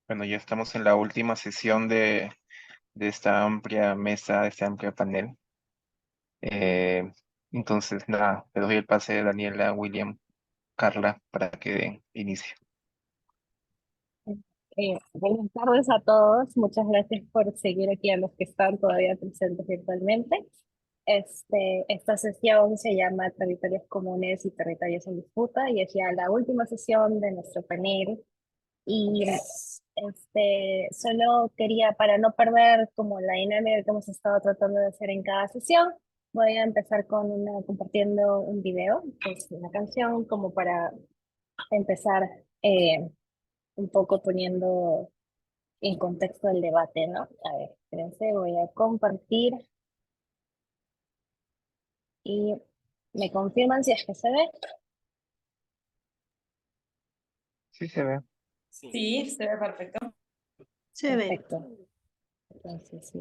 Bueno, ya estamos en la última sesión de esta amplia mesa, de este amplio panel. Eh, entonces, nada, te doy el pase, Daniela, William, Carla, para que den inicio. Buenas tardes a todos. Muchas gracias por seguir aquí a los que están todavía presentes virtualmente. Esta sesión se llama Territorios Comunes y Territorios en Disputa y es ya la última sesión de nuestro panel. Y solo quería, para no perder como la dinámica que hemos estado tratando de hacer en cada sesión, voy a empezar compartiendo un video, que es una canción, como para empezar un poco poniendo en contexto del debate, ¿no? A ver, espérense, voy a compartir y me confirman si es que se ve. Sí, se ve. Sí, se ve perfecto. Se ve. Perfecto. Entonces, sí,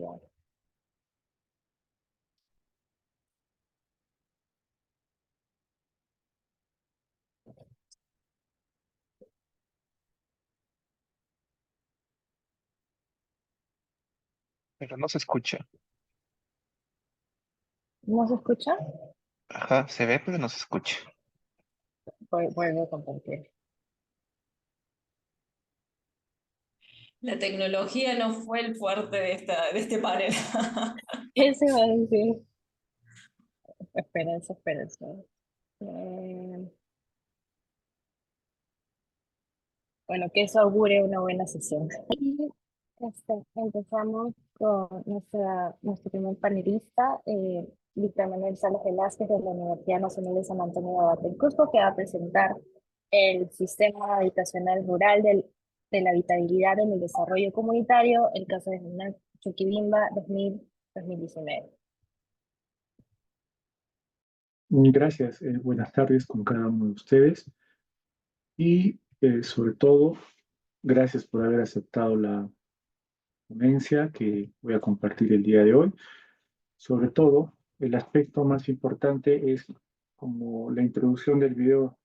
Pero no se escucha. ¿no se escucha? Ajá, se ve, pero no se escucha. Vuelvo a compartir. La tecnología no fue el fuerte de este panel. Ese va a decir. Espérense. Eh, bueno, que eso augure una buena sesión. Y empezamos con nuestro primer panelista, Víctor Manuel Salas Velázquez de la Universidad Nacional de San Antonio de Abate en Cusco, que va a presentar el sistema habitacional rural de la habitabilidad en el desarrollo comunitario, el caso de Chuquibimba 2019. Gracias, buenas tardes con cada uno de ustedes y sobre todo, gracias por haber aceptado la ponencia que voy a compartir el día de hoy. Sobre todo, el aspecto más importante es como la introducción del video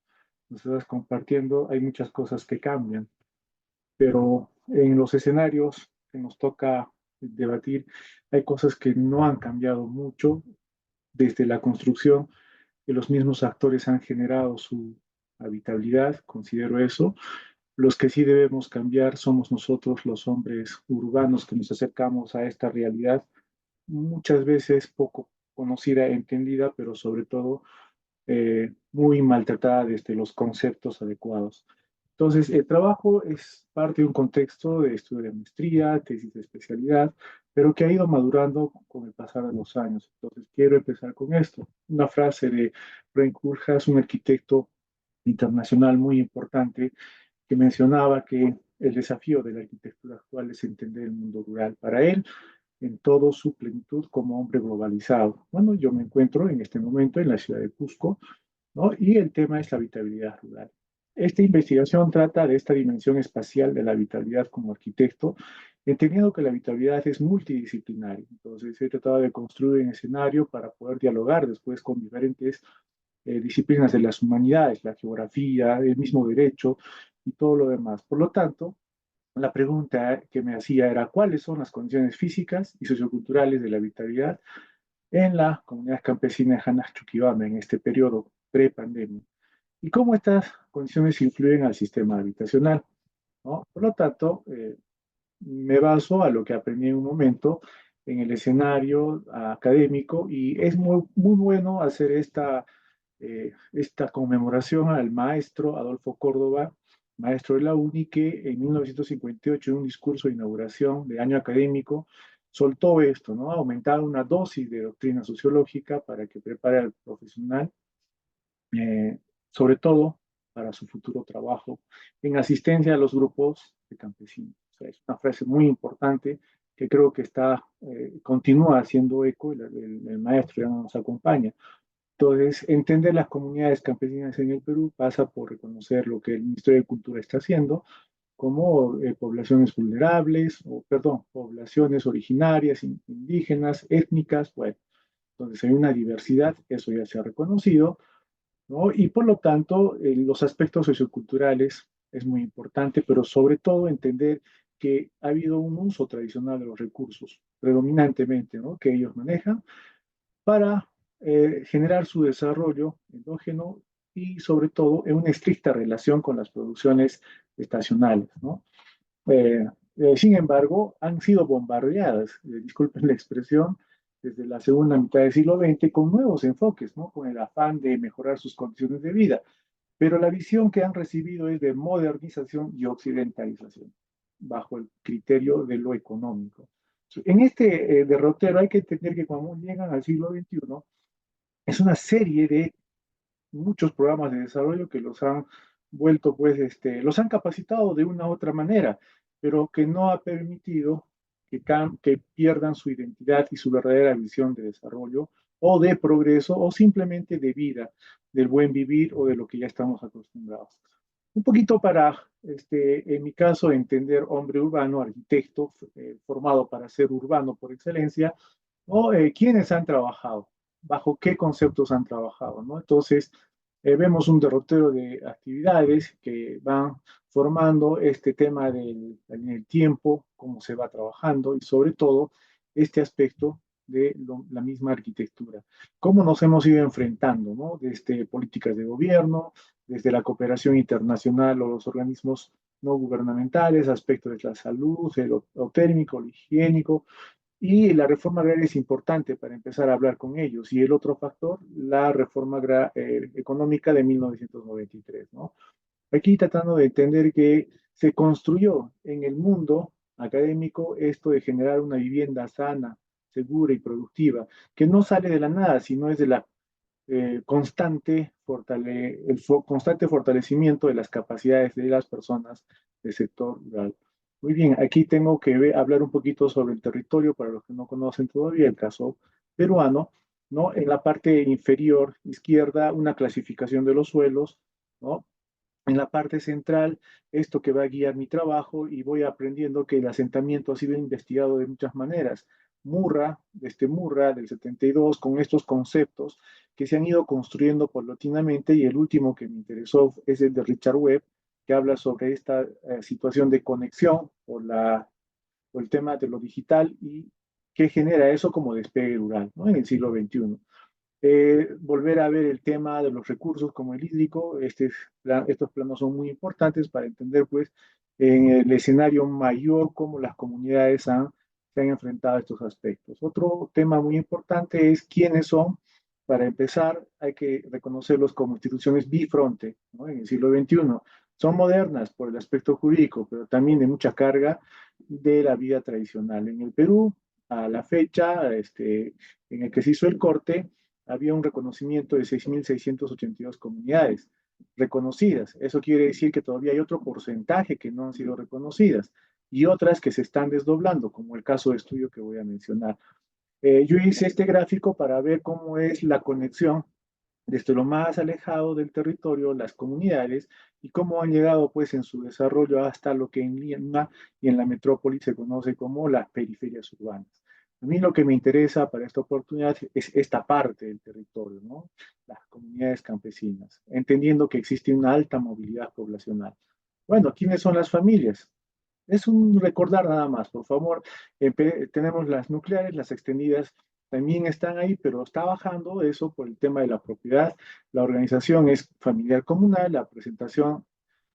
nos estás compartiendo, hay muchas cosas que cambian, pero en los escenarios que nos toca debatir, hay cosas que no han cambiado mucho desde la construcción que los mismos actores han generado su habitabilidad, considero eso. Los que sí debemos cambiar somos nosotros, los hombres urbanos que nos acercamos a esta realidad, muchas veces poco conocida, entendida, pero sobre todo muy maltratada desde los conceptos adecuados. Entonces, el trabajo es parte de un contexto de estudio de maestría, tesis de especialidad, pero que ha ido madurando con el pasar de los años. Entonces, quiero empezar con esto. Una frase de Ren Koolhaas, un arquitecto internacional muy importante, que mencionaba que el desafío de la arquitectura actual es entender el mundo rural para él en todo su plenitud como hombre globalizado. Bueno, yo me encuentro en este momento en la ciudad de Cusco, ¿no? Y el tema es la habitabilidad rural. Esta investigación trata de esta dimensión espacial de la habitabilidad como arquitecto, entendiendo que la habitabilidad es multidisciplinaria. Entonces, he tratado de construir un escenario para poder dialogar después con diferentes disciplinas de las humanidades, la geografía, el mismo derecho y todo lo demás. Por lo tanto, la pregunta que me hacía era cuáles son las condiciones físicas y socioculturales de la habitabilidad en la comunidad campesina de Hanas Chuquibamba en este periodo pre-pandemia y cómo estas condiciones influyen al sistema habitacional, ¿no? Por lo tanto, me baso a lo que aprendí en un momento en el escenario académico y es muy bueno hacer esta conmemoración al maestro Adolfo Córdoba, maestro de la UNI, que en 1958, en un discurso de inauguración de año académico, soltó esto, ¿no? Aumentar una dosis de doctrina sociológica para que prepare al profesional, eh, sobre todo para su futuro trabajo en asistencia a los grupos de campesinos. O sea, es una frase muy importante que creo que continúa haciendo eco, el maestro ya no nos acompaña. Entonces, entender las comunidades campesinas en el Perú pasa por reconocer lo que el Ministerio de Cultura está haciendo como poblaciones vulnerables, o perdón, poblaciones originarias, indígenas, étnicas, bueno, entonces hay una diversidad, eso ya se ha reconocido, ¿no? Y por lo tanto, los aspectos socioculturales es muy importante, pero sobre todo entender que ha habido un uso tradicional de los recursos, predominantemente, ¿no?, que ellos manejan para generar su desarrollo endógeno y sobre todo en una estricta relación con las producciones estacionales, ¿no? Eh, Sin embargo, han sido bombardeadas, disculpen la expresión, desde la segunda mitad del siglo XX con nuevos enfoques, ¿no?, con el afán de mejorar sus condiciones de vida. Pero la visión que han recibido es de modernización y occidentalización, bajo el criterio de lo económico. En este derrotero hay que entender que cuando llegan al siglo XXI, es una serie de muchos programas de desarrollo que los han vuelto, pues, los han capacitado de una u otra manera, pero que no ha permitido que pierdan su identidad y su verdadera visión de desarrollo o de progreso o simplemente de vida, del buen vivir o de lo que ya estamos acostumbrados. Un poquito para, en mi caso, entender hombre urbano, arquitecto, formado para ser urbano por excelencia, o quiénes han trabajado, bajo qué conceptos han trabajado, ¿no? Entonces, vemos un derrotero de actividades que van formando este tema en el tiempo, cómo se va trabajando y sobre todo este aspecto de la misma arquitectura. Cómo nos hemos ido enfrentando, ¿no?, desde políticas de gobierno, desde la cooperación internacional o los organismos no gubernamentales, aspectos de la salud, lo térmico, lo higiénico, y la reforma agraria es importante para empezar a hablar con ellos. Y el otro factor, la reforma económica de 1993, ¿no? Aquí tratando de entender que se construyó en el mundo académico esto de generar una vivienda sana, segura y productiva, que no sale de la nada, sino es de la constante fortalecimiento de las capacidades de las personas del sector rural. Muy bien, aquí tengo que hablar un poquito sobre el territorio para los que no conocen todavía el caso peruano, ¿no? En la parte inferior izquierda, una clasificación de los suelos, ¿no? En la parte central, esto que va a guiar mi trabajo y voy aprendiendo que el asentamiento ha sido investigado de muchas maneras. Murra del 72, con estos conceptos que se han ido construyendo paulatinamente, y el último que me interesó es el de Richard Webb, que habla sobre esta situación de conexión o el tema de lo digital y qué genera eso como despegue rural, ¿no?, en el siglo XXI. Volver a ver el tema de los recursos como el hídrico. Estos planos son muy importantes para entender, pues, en el escenario mayor cómo las comunidades se han enfrentado a estos aspectos. Otro tema muy importante es quiénes son. Para empezar, hay que reconocerlos como instituciones bifronte, ¿no?, en el siglo XXI. Son modernas por el aspecto jurídico, pero también de mucha carga de la vida tradicional. En el Perú, a la fecha, en el que se hizo el corte, había un reconocimiento de 6.682 comunidades reconocidas. Eso quiere decir que todavía hay otro porcentaje que no han sido reconocidas y otras que se están desdoblando, como el caso de estudio que voy a mencionar. Yo hice este gráfico para ver cómo es la conexión desde lo más alejado del territorio, las comunidades, y cómo han llegado, pues, en su desarrollo hasta lo que en Lima y en la metrópoli se conoce como las periferias urbanas. A mí lo que me interesa para esta oportunidad es esta parte del territorio, ¿no?, las comunidades campesinas, entendiendo que existe una alta movilidad poblacional. Bueno, ¿quiénes son las familias? Es un recordar nada más, por favor. Tenemos las nucleares, las extendidas también están ahí, pero está bajando eso por el tema de la propiedad. La organización es familiar comunal, la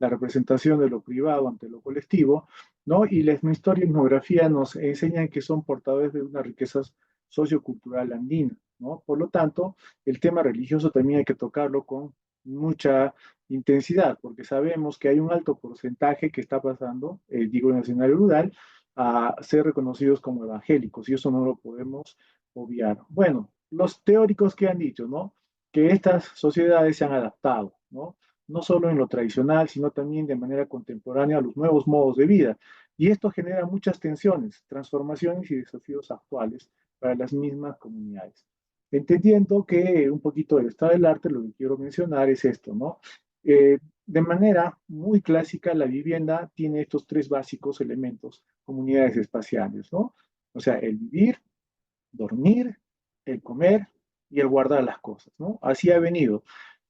representación de lo privado ante lo colectivo, ¿no? Y la historia y etnografía nos enseñan que son portadores de una riqueza sociocultural andina, ¿no? Por lo tanto, el tema religioso también hay que tocarlo con mucha intensidad, porque sabemos que hay un alto porcentaje que está pasando, digo, en el escenario rural, a ser reconocidos como evangélicos, y eso no lo podemos obviar. Bueno, los teóricos que han dicho, ¿no?, que estas sociedades se han adaptado, ¿no? No solo en lo tradicional, sino también de manera contemporánea a los nuevos modos de vida. Y esto genera muchas tensiones, transformaciones y desafíos actuales para las mismas comunidades. Entendiendo que un poquito del estado del arte, lo que quiero mencionar es esto, ¿no? De manera muy clásica, la vivienda tiene estos tres básicos elementos, comunidades espaciales, ¿no? O sea, el vivir, dormir, el comer y el guardar las cosas, ¿no? Así ha venido.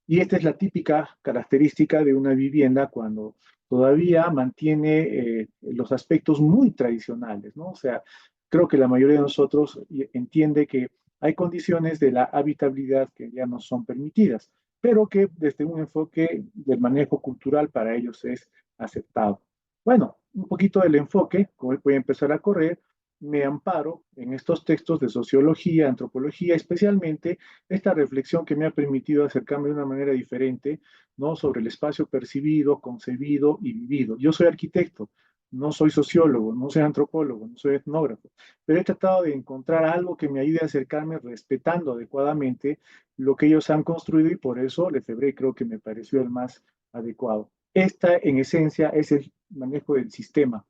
Y esta es la típica característica de una vivienda cuando todavía mantiene los aspectos muy tradicionales, ¿no? O sea, creo que la mayoría de nosotros entiende que hay condiciones de la habitabilidad que ya no son permitidas, pero que desde un enfoque del manejo cultural para ellos es aceptado. Bueno, un poquito del enfoque, como voy a empezar a correr, me amparo en estos textos de sociología, antropología, especialmente esta reflexión que me ha permitido acercarme de una manera diferente, ¿no? Sobre el espacio percibido, concebido y vivido. Yo soy arquitecto, no soy sociólogo, no soy antropólogo, no soy etnógrafo, pero he tratado de encontrar algo que me ayude a acercarme respetando adecuadamente lo que ellos han construido y por eso Lefebvre creo que me pareció el más adecuado. Esta, en esencia, es el manejo del sistema,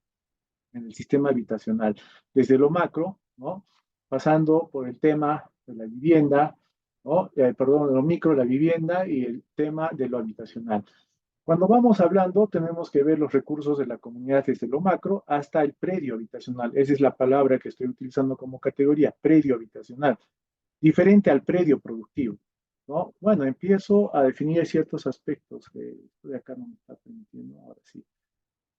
en el sistema habitacional, desde lo macro, ¿no? Pasando por el tema de la vivienda, ¿no? Perdón, de lo micro, la vivienda y el tema de lo habitacional. Cuando vamos hablando, tenemos que ver los recursos de la comunidad desde lo macro hasta el predio habitacional. Esa es la palabra que estoy utilizando como categoría, predio habitacional, diferente al predio productivo, ¿no? Bueno, empiezo a definir ciertos aspectos que de acá no me está permitiendo ahora sí,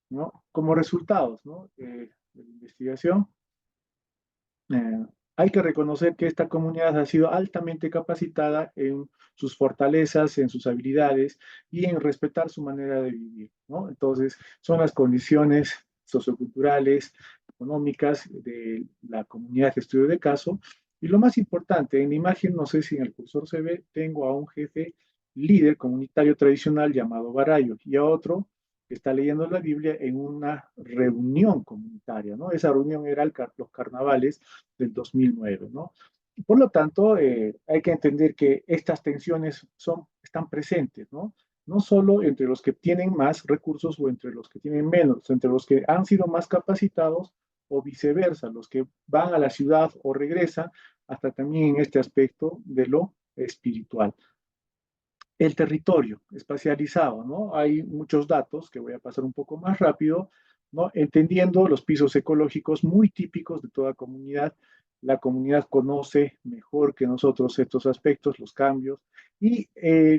¿no? Como resultados, ¿no? De la investigación, eh, hay que reconocer que esta comunidad ha sido altamente capacitada en sus fortalezas, en sus habilidades y en respetar su manera de vivir, ¿no? Entonces, son las condiciones socioculturales, económicas de la comunidad de estudio de caso. Y lo más importante, en la imagen, no sé si en el cursor se ve, tengo a un jefe líder comunitario tradicional llamado Barayo y a otro que está leyendo la Biblia en una reunión comunitaria, ¿no? Esa reunión era los carnavales del 2009, ¿no? Por lo tanto, hay que entender que estas tensiones están presentes, ¿no? No solo entre los que tienen más recursos o entre los que tienen menos, entre los que han sido más capacitados o viceversa, los que van a la ciudad o regresan, hasta también en este aspecto de lo espiritual. El territorio espacializado, ¿no? Hay muchos datos que voy a pasar un poco más rápido, ¿no? Entendiendo los pisos ecológicos muy típicos de toda comunidad. La comunidad conoce mejor que nosotros estos aspectos, los cambios. Y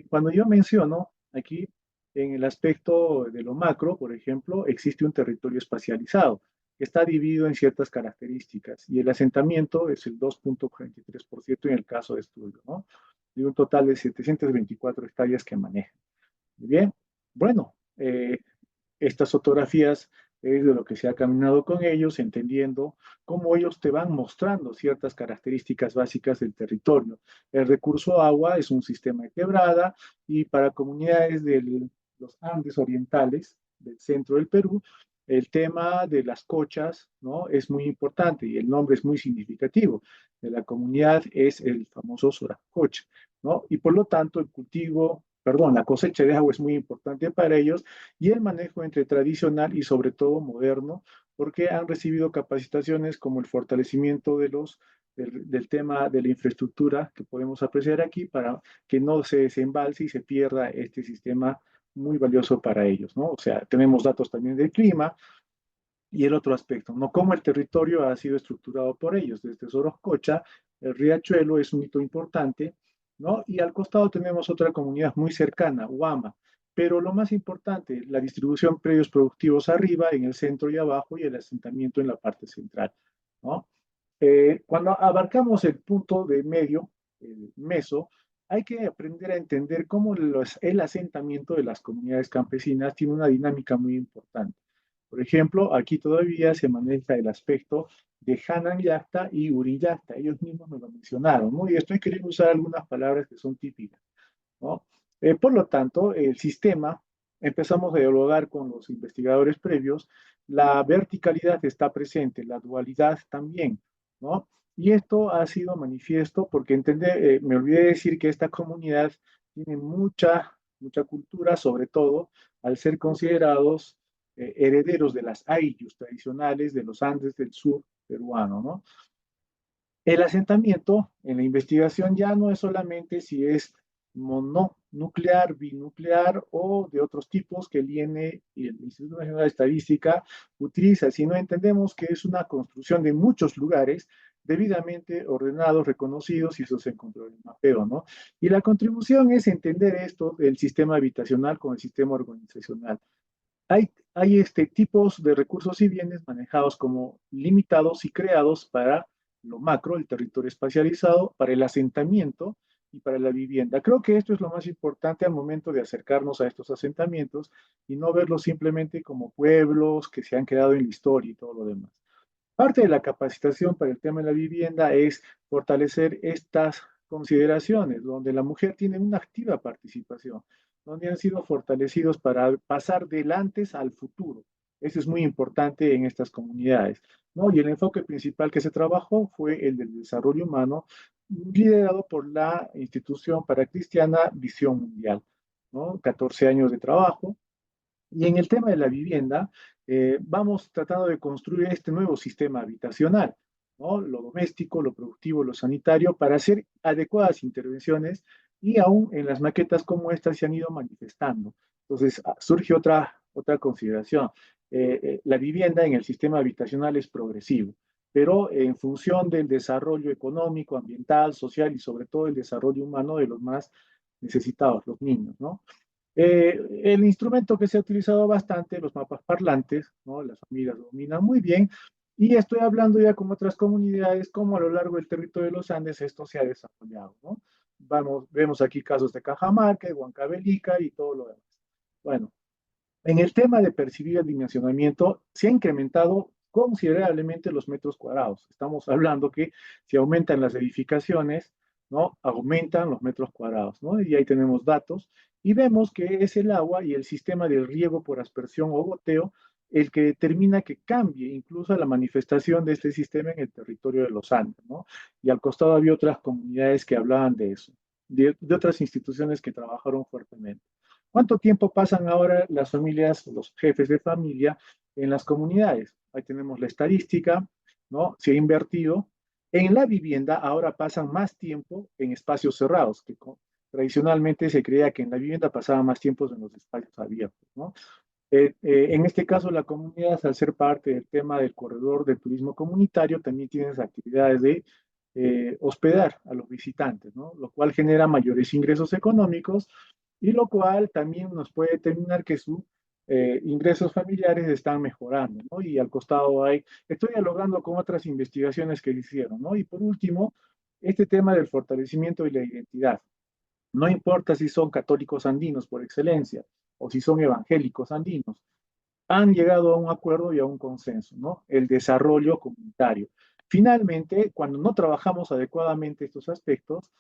cuando yo menciono aquí en el aspecto de lo macro, por ejemplo, existe un territorio espacializado que está dividido en ciertas características y el asentamiento es el 2.43% en el caso de estudio, ¿no? De un total de 724 hectáreas que manejan. Muy bien, bueno, estas fotografías es de lo que se ha caminado con ellos, entendiendo cómo ellos te van mostrando ciertas características básicas del territorio. El recurso agua es un sistema de quebrada y para comunidades de los Andes orientales, del centro del Perú, el tema de las cochas, ¿no? Es muy importante y el nombre es muy significativo. De la comunidad es el famoso Soracocha, ¿no? Y por lo tanto el cultivo, perdón, la cosecha de agua es muy importante para ellos y el manejo entre tradicional y sobre todo moderno, porque han recibido capacitaciones como el fortalecimiento del tema de la infraestructura que podemos apreciar aquí para que no se desembalse y se pierda este sistema muy valioso para ellos, ¿no? O sea, tenemos datos también del clima y el otro aspecto, ¿no? Cómo el territorio ha sido estructurado por ellos. Desde Soroscocha, el riachuelo es un hito importante, ¿no? Y al costado tenemos otra comunidad muy cercana, Huama. Pero lo más importante, la distribución predios productivos arriba, en el centro y abajo, y el asentamiento en la parte central, ¿no? Cuando abarcamos el punto de medio, el meso, hay que aprender a entender cómo el asentamiento de las comunidades campesinas tiene una dinámica muy importante. Por ejemplo, aquí todavía se maneja el aspecto de Hanan Yacta y Uri Yacta. Ellos mismos me lo mencionaron, ¿no? Y estoy queriendo usar algunas palabras que son típicas, ¿no? Por lo tanto, el sistema, empezamos a dialogar con los investigadores previos, la verticalidad está presente, la dualidad también, ¿no? Y esto ha sido manifiesto porque me olvidé decir que esta comunidad tiene mucha cultura, sobre todo al ser considerados herederos de las ayllus tradicionales de los Andes del sur peruano, ¿no? El asentamiento en la investigación ya no es solamente si es mononuclear, binuclear o de otros tipos que el INE y el Instituto Nacional de Estadística utiliza, sino entendemos que es una construcción de muchos lugares debidamente ordenados, reconocidos y eso se encontró en el mapeo, ¿no? Y la contribución es entender esto del sistema habitacional con el sistema organizacional. hay tipos de recursos y bienes manejados como limitados y creados para lo macro, el territorio espacializado, para el asentamiento y para la vivienda. Creo que esto es lo más importante al momento de acercarnos a estos asentamientos y no verlos simplemente como pueblos que se han quedado en la historia y todo lo demás. Parte de la capacitación para el tema de la vivienda es fortalecer estas consideraciones, donde la mujer tiene una activa participación, donde han sido fortalecidos para pasar del antes al futuro. Eso es muy importante en estas comunidades, ¿no? Y el enfoque principal que se trabajó fue el del desarrollo humano, liderado por la institución paracristiana Visión Mundial, ¿no? 14 años de trabajo, y en el tema de la vivienda, vamos tratando de construir este nuevo sistema habitacional, ¿no? Lo doméstico, lo productivo, lo sanitario, para hacer adecuadas intervenciones y aún en las maquetas como estas se han ido manifestando. Entonces, surge otra consideración. La vivienda en el sistema habitacional es progresivo, pero en función del desarrollo económico, ambiental, social y sobre todo el desarrollo humano de los más necesitados, los niños, ¿no? El instrumento que se ha utilizado bastante, los mapas parlantes, ¿no? Las familias lo dominan muy bien, y estoy hablando ya con otras comunidades, como a lo largo del territorio de los Andes esto se ha desarrollado, ¿no? Vemos aquí casos de Cajamarca, de Huancavelica y todo lo demás. Bueno, en el tema de percibir el dimensionamiento, se ha incrementado considerablemente los metros cuadrados. Estamos hablando que si aumentan las edificaciones, ¿no? Aumentan los metros cuadrados, ¿no? Y ahí tenemos datos y vemos que es el agua y el sistema de riego por aspersión o goteo el que determina que cambie incluso la manifestación de este sistema en el territorio de los Andes, ¿no? Y al costado había otras comunidades que hablaban de eso, de otras instituciones que trabajaron fuertemente. ¿Cuánto tiempo pasan ahora las familias, los jefes de familia en las comunidades? Ahí tenemos la estadística, ¿no? Se ha invertido. En la vivienda ahora pasan más tiempo en espacios cerrados, que tradicionalmente se creía que en la vivienda pasaba más tiempo en los espacios abiertos, ¿no? En este caso, la comunidad, al ser parte del tema del corredor del turismo comunitario, también tiene las actividades de hospedar a los visitantes, ¿no? Lo cual genera mayores ingresos económicos y lo cual también nos puede determinar que sus ingresos familiares están mejorando, ¿no? Y al costado estoy dialogando con otras investigaciones que hicieron, ¿no? Y por último, este tema del fortalecimiento de la identidad. No importa si son católicos andinos por excelencia o si son evangélicos andinos, han llegado a un acuerdo y a un consenso, ¿no? El desarrollo comunitario. Finalmente, cuando no trabajamos adecuadamente estos aspectos,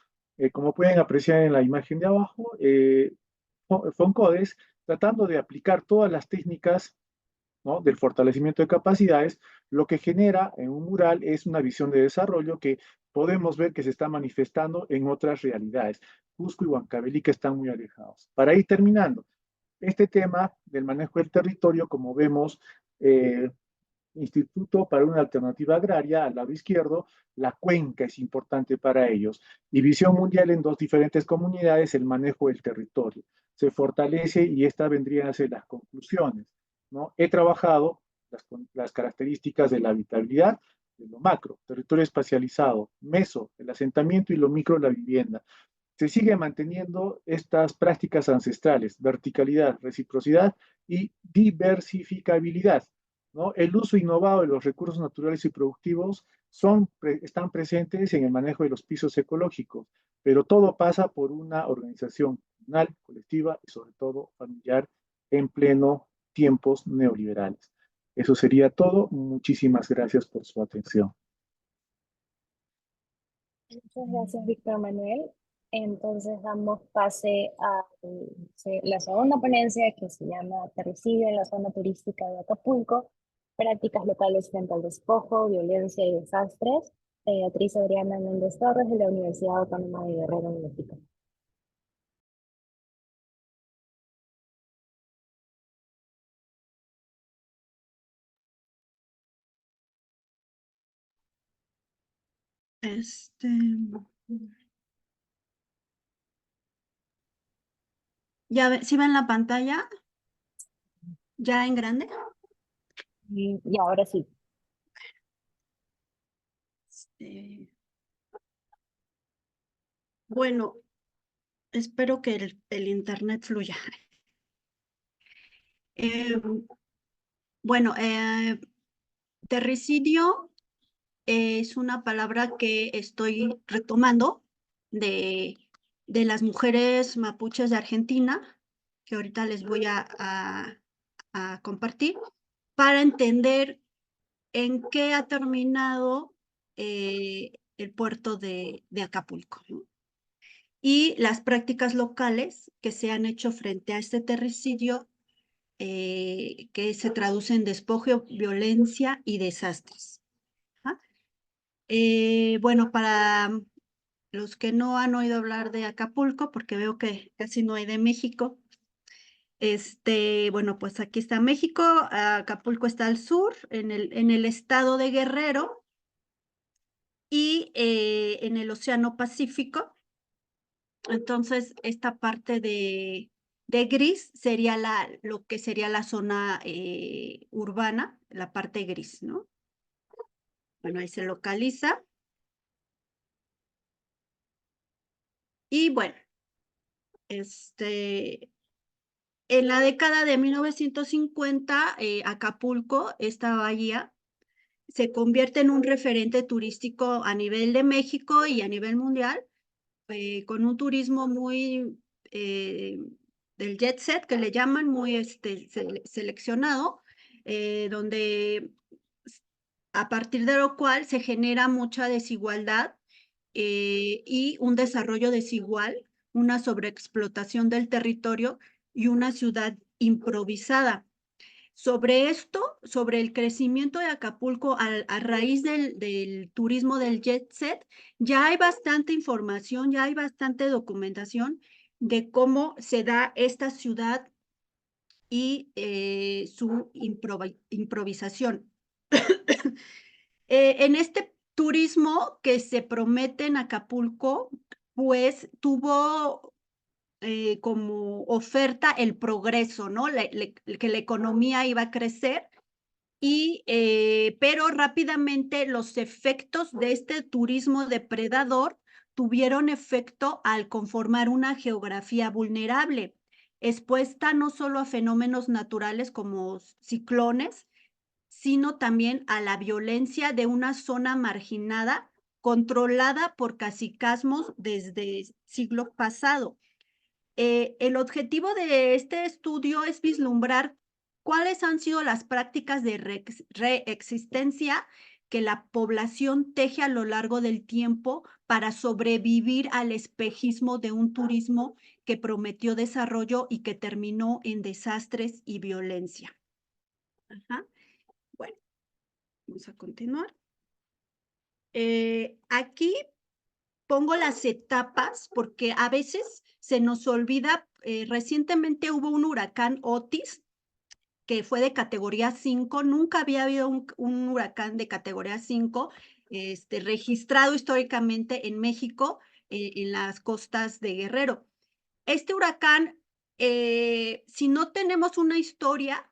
como pueden apreciar en la imagen de abajo, FONCODES, tratando de aplicar todas las técnicas, ¿no? Del fortalecimiento de capacidades, lo que genera en un mural es una visión de desarrollo que podemos ver que se está manifestando en otras realidades. Cusco y Huancavelica están muy alejados. Para ir terminando, este tema del manejo del territorio, como vemos, eh, Instituto para una Alternativa Agraria, al lado izquierdo, la cuenca es importante para ellos. Y Visión Mundial en dos diferentes comunidades, el manejo del territorio. Se fortalece y esta vendrían a ser las conclusiones, ¿no? He trabajado las características de la habitabilidad, de lo macro, territorio espacializado, meso, el asentamiento y lo micro, la vivienda. Se sigue manteniendo estas prácticas ancestrales, verticalidad, reciprocidad y diversificabilidad, ¿no? El uso innovado de los recursos naturales y productivos están presentes en el manejo de los pisos ecológicos, pero todo pasa por una organización comunal, colectiva y sobre todo familiar en pleno tiempos neoliberales. Eso sería todo. Muchísimas gracias por su atención. Muchas gracias, Víctor Manuel. Entonces damos pase a la segunda ponencia que se llama Terricidio en la zona turística de Acapulco, prácticas locales frente al despojo, violencia y desastres. Beatriz Adriana Méndez Torres de la Universidad Autónoma de Guerrero, México. Este, ¿sí ven la pantalla? ¿Ya en grande? Y ahora sí. Bueno, espero que el internet fluya. Eh, bueno, terricidio es una palabra que estoy retomando de, de las mujeres mapuches de Argentina, que ahorita les voy a compartir, para entender en qué ha terminado el puerto de Acapulco, ¿no? Y las prácticas locales que se han hecho frente a este terricidio, que se traduce en despojo, violencia y desastres. ¿Ah? Bueno, para los que no han oído hablar de Acapulco, porque veo que casi no hay de México, bueno, pues aquí está México, Acapulco está al sur, en el estado de Guerrero y en el Océano Pacífico. Entonces, esta parte de gris sería lo que sería la zona urbana, la parte gris, ¿no? Bueno, ahí se localiza. Y bueno, en la década de 1950, Acapulco, esta bahía, se convierte en un referente turístico a nivel de México y a nivel mundial, con un turismo muy del jet set, que le llaman, muy seleccionado, donde a partir de lo cual se genera mucha desigualdad y un desarrollo desigual, una sobreexplotación del territorio y una ciudad improvisada. Sobre esto, sobre el crecimiento de Acapulco a raíz del turismo del jet set, ya hay bastante información, ya hay bastante documentación de cómo se da esta ciudad y su improvisación. En este turismo que se promete en Acapulco, pues tuvo como oferta el progreso, ¿no? Que la economía iba a crecer, pero rápidamente los efectos de este turismo depredador tuvieron efecto al conformar una geografía vulnerable, expuesta no solo a fenómenos naturales como ciclones, sino también a la violencia de una zona marginada, controlada por cacicazgos desde siglo pasado. El objetivo de este estudio es vislumbrar cuáles han sido las prácticas de reexistencia que la población teje a lo largo del tiempo para sobrevivir al espejismo de un turismo que prometió desarrollo y que terminó en desastres y violencia. Ajá. Bueno, vamos a continuar. Aquí pongo las etapas porque a veces se nos olvida. Recientemente hubo un huracán Otis que fue de categoría 5. Nunca había habido un huracán de categoría 5 registrado históricamente en México, en las costas de Guerrero. Este huracán, si no tenemos una historia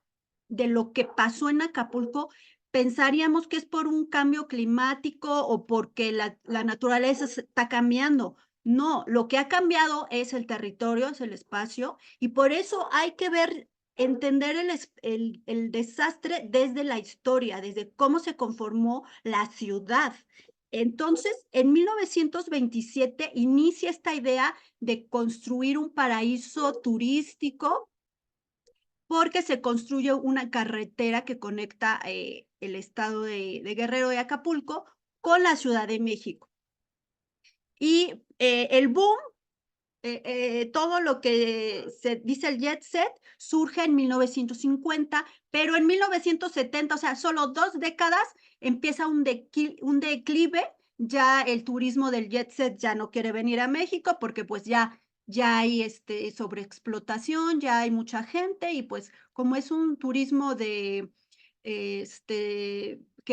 de lo que pasó en Acapulco, pensaríamos que es por un cambio climático o porque la naturaleza está cambiando. No, lo que ha cambiado es el territorio, es el espacio, y por eso hay que entender el desastre desde la historia, desde cómo se conformó la ciudad. Entonces, en 1927 inicia esta idea de construir un paraíso turístico porque se construye una carretera que conecta el estado de Guerrero y Acapulco con la Ciudad de México. Y el boom, todo lo que se dice el jet set, surge en 1950, pero en 1970, o sea, solo 2 décadas, empieza un declive. Ya el turismo del jet set ya no quiere venir a México porque pues ya hay sobreexplotación, ya hay mucha gente y pues como es un turismo que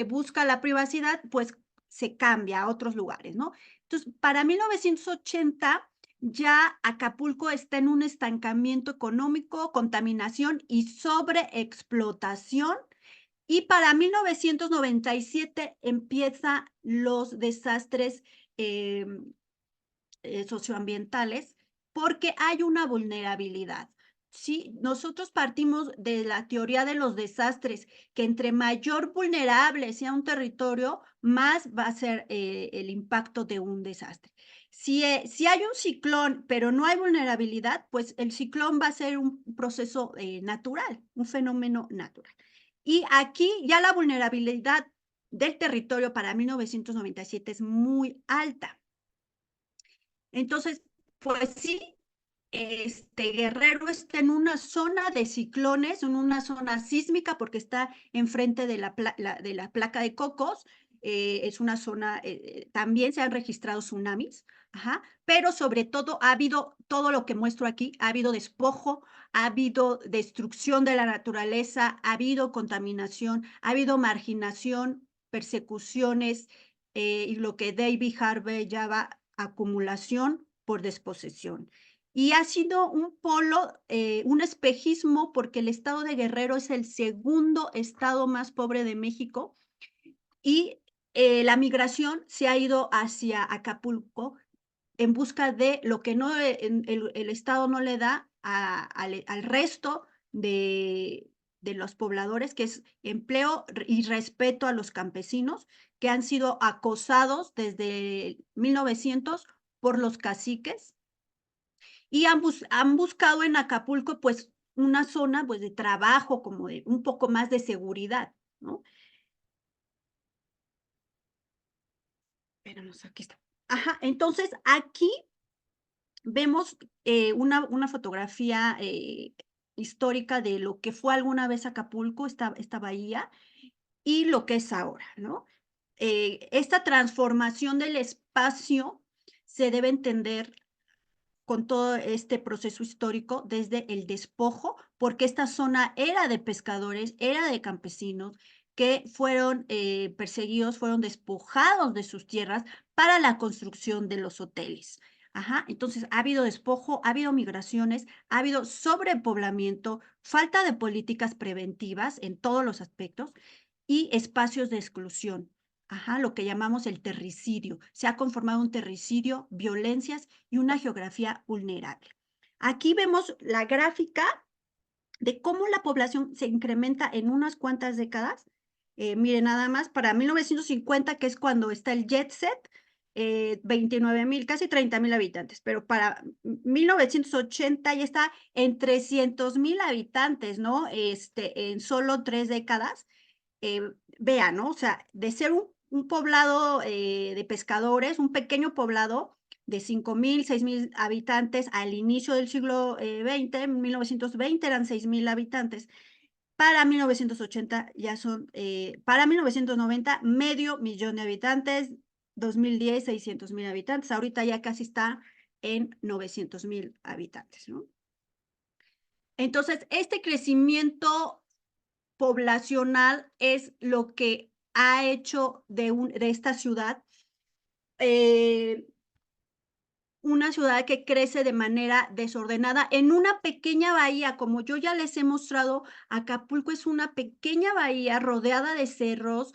busca la privacidad, pues se cambia a otros lugares, ¿no? Entonces, para 1980 ya Acapulco está en un estancamiento económico, contaminación y sobreexplotación. Y para 1997 empiezan los desastres socioambientales porque hay una vulnerabilidad. Sí, nosotros partimos de la teoría de los desastres, que entre mayor vulnerable sea un territorio, más va a ser el impacto de un desastre. Si hay un ciclón, pero no hay vulnerabilidad, pues el ciclón va a ser un proceso natural, un fenómeno natural. Y aquí ya la vulnerabilidad del territorio para 1997 es muy alta. Entonces, pues sí, Guerrero está en una zona de ciclones, en una zona sísmica, porque está enfrente de la placa de Cocos. Es una zona, también se han registrado tsunamis, ajá, pero sobre todo ha habido todo lo que muestro aquí, ha habido despojo, ha habido destrucción de la naturaleza, ha habido contaminación, ha habido marginación, persecuciones, y lo que David Harvey llama acumulación por desposesión. Y ha sido un polo, un espejismo, porque el estado de Guerrero es el segundo estado más pobre de México y la migración se ha ido hacia Acapulco en busca de lo que no, el estado no le da al resto de los pobladores, que es empleo y respeto a los campesinos que han sido acosados desde 1900 por los caciques y han buscado en Acapulco, pues, una zona, pues, de trabajo, como de un poco más de seguridad, ¿no? Espéranos, aquí está. Ajá, entonces, aquí vemos una fotografía histórica de lo que fue alguna vez Acapulco, esta bahía, y lo que es ahora, ¿no? Esta transformación del espacio se debe entender con todo este proceso histórico desde el despojo, porque esta zona era de pescadores, era de campesinos que fueron perseguidos, fueron despojados de sus tierras para la construcción de los hoteles. Ajá, entonces ha habido despojo, ha habido migraciones, ha habido sobrepoblamiento, falta de políticas preventivas en todos los aspectos y espacios de exclusión. Ajá, lo que llamamos el terricidio. Se ha conformado un terricidio, violencias y una geografía vulnerable. Aquí vemos la gráfica de cómo la población se incrementa en unas cuantas décadas. Miren, nada más, para 1950, que es cuando está el jet set, 29,000, casi 30,000 habitantes, pero para 1980 ya está en 300,000 habitantes, ¿no? En solo 3 décadas. Vean, ¿no? O sea, de ser un poblado de pescadores, un pequeño poblado de 5,000, 6,000 habitantes al inicio del siglo XX, en 1920 eran 6,000 habitantes, para 1980 ya son, para 1990, 500,000 de habitantes, 2010, 600,000 habitantes, ahorita ya casi está en 900,000 habitantes, ¿no? Entonces, este crecimiento poblacional es lo que ha hecho de esta ciudad una ciudad que crece de manera desordenada en una pequeña bahía. Como yo ya les he mostrado, Acapulco es una pequeña bahía rodeada de cerros,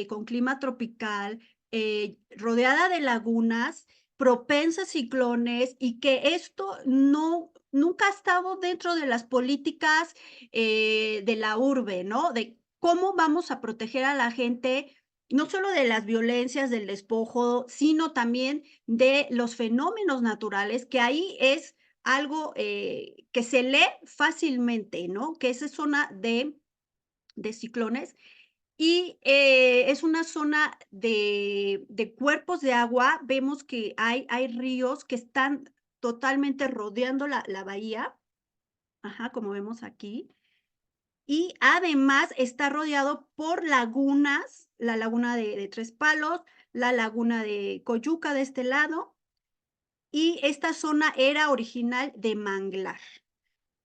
con clima tropical, rodeada de lagunas, propensa a ciclones, y que esto nunca ha estado dentro de las políticas de la urbe, ¿no? De cómo vamos a proteger a la gente, no solo de las violencias, del despojo, sino también de los fenómenos naturales, que ahí es algo que se lee fácilmente, ¿no? Que es zona de ciclones y es una zona de cuerpos de agua. Vemos que hay ríos que están totalmente rodeando la bahía, ajá, como vemos aquí. Y además está rodeado por lagunas, la laguna de Tres Palos, la laguna de Coyuca de este lado, y esta zona era original de manglar.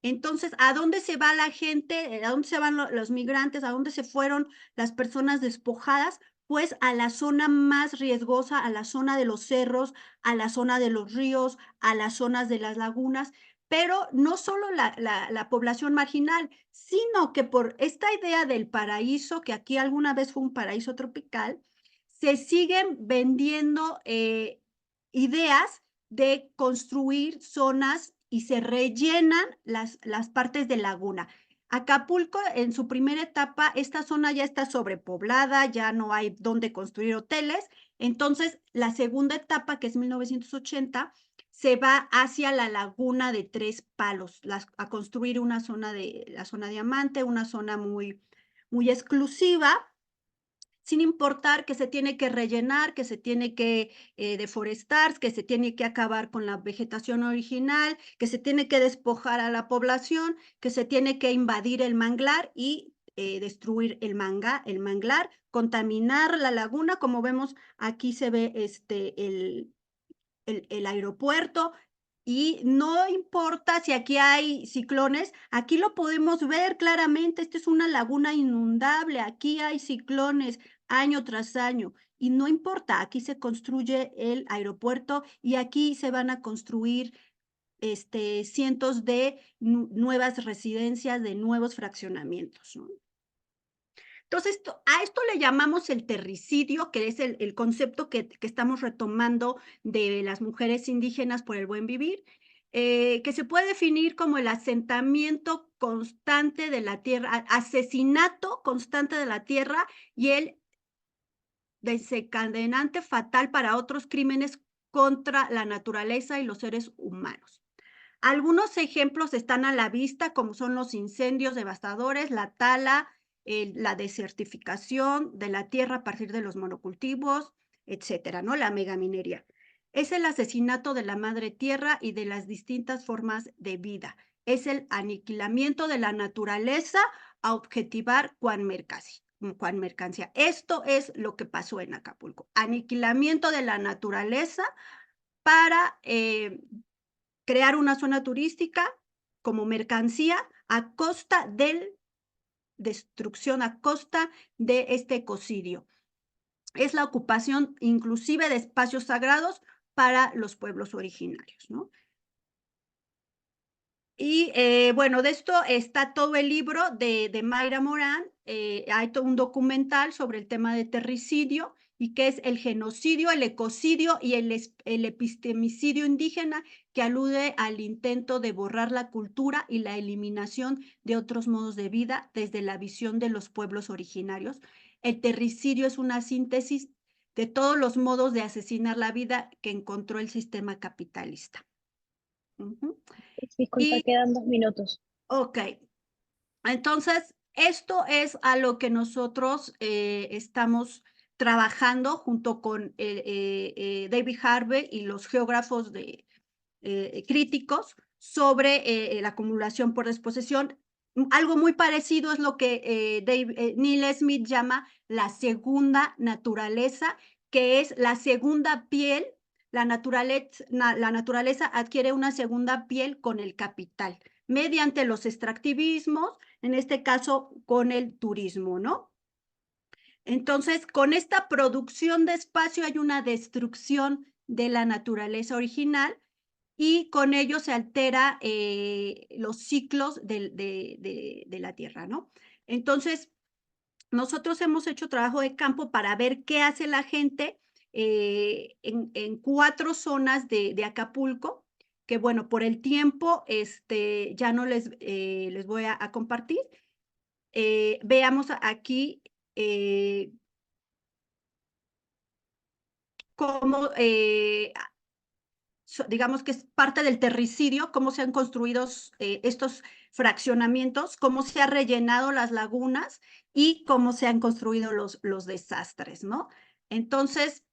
Entonces, ¿a dónde se va la gente? ¿A dónde se van los migrantes? ¿A dónde se fueron las personas despojadas? Pues a la zona más riesgosa, a la zona de los cerros, a la zona de los ríos, a las zonas de las lagunas, pero no solo la población marginal, sino que por esta idea del paraíso, que aquí alguna vez fue un paraíso tropical, se siguen vendiendo ideas de construir zonas y se rellenan las partes de laguna. Acapulco, en su primera etapa, esta zona ya está sobrepoblada, ya no hay donde construir hoteles. Entonces, la segunda etapa, que es 1980, se va hacia la laguna de Tres Palos, a construir la zona Diamante, una zona muy, muy exclusiva, sin importar que se tiene que rellenar, que se tiene que deforestar, que se tiene que acabar con la vegetación original, que se tiene que despojar a la población, que se tiene que invadir el manglar y destruir el manglar, contaminar la laguna. Como vemos, aquí se ve el aeropuerto. Y no importa si aquí hay ciclones, aquí lo podemos ver claramente. Esta es una laguna inundable, aquí hay ciclones año tras año. Y no importa, aquí se construye el aeropuerto y aquí se van a construir cientos de nuevas residencias, de nuevos fraccionamientos, ¿no? Entonces, a esto le llamamos el terricidio, que es el concepto que estamos retomando de las mujeres indígenas por el buen vivir, que se puede definir como el asentamiento constante de la tierra, asesinato constante de la tierra y el desencadenante fatal para otros crímenes contra la naturaleza y los seres humanos. Algunos ejemplos están a la vista, como son los incendios devastadores, la tala, la desertificación de la tierra a partir de los monocultivos, etcétera, ¿no? La megaminería. Es el asesinato de la madre tierra y de las distintas formas de vida. Es el aniquilamiento de la naturaleza a objetivar cuan mercancía. Esto es lo que pasó en Acapulco. Aniquilamiento de la naturaleza para crear una zona turística como mercancía a costa de destrucción, a costa de este ecocidio. Es la ocupación inclusive de espacios sagrados para los pueblos originarios, ¿no? Y bueno, de esto está todo el libro de Mayra Morán. Hay todo un documental sobre el tema de terricidio y qué es el genocidio, el ecocidio y el epistemicidio indígena, que alude al intento de borrar la cultura y la eliminación de otros modos de vida desde la visión de los pueblos originarios. El terricidio es una síntesis de todos los modos de asesinar la vida que encontró el sistema capitalista. Disculpa, quedan 2 minutos. Ok, entonces esto es a lo que nosotros estamos trabajando junto con David Harvey y los geógrafos críticos sobre la acumulación por desposesión. Algo muy parecido es lo que Neil Smith llama la segunda naturaleza, que es la segunda piel. La naturaleza adquiere una segunda piel con el capital, mediante los extractivismos, en este caso con el turismo, ¿no? Entonces, con esta producción de espacio hay una destrucción de la naturaleza original y con ello se altera los ciclos de la tierra, ¿no? Entonces, nosotros hemos hecho trabajo de campo para ver qué hace la gente en 4 zonas de Acapulco, que bueno, por el tiempo ya no les voy a compartir. Veamos aquí cómo, digamos que es parte del terricidio, cómo se han construido estos fraccionamientos, cómo se han rellenado las lagunas y cómo se han construido los desastres, ¿no? Entonces,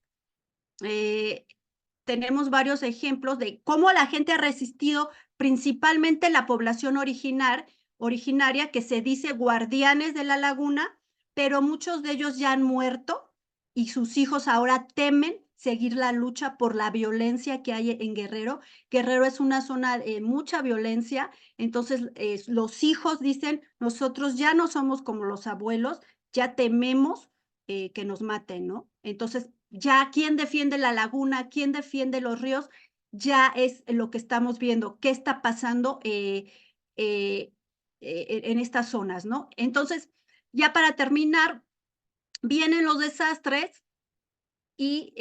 tenemos varios ejemplos de cómo la gente ha resistido, principalmente la población originaria, que se dice guardianes de la laguna, pero muchos de ellos ya han muerto y sus hijos ahora temen seguir la lucha por la violencia que hay en Guerrero. Guerrero es una zona de mucha violencia, entonces los hijos dicen, nosotros ya no somos como los abuelos, ya tememos que nos maten, ¿no? Entonces, ya quién defiende la laguna, quién defiende los ríos, ya es lo que estamos viendo, qué está pasando en estas zonas, ¿no? Entonces, ya para terminar, vienen los desastres y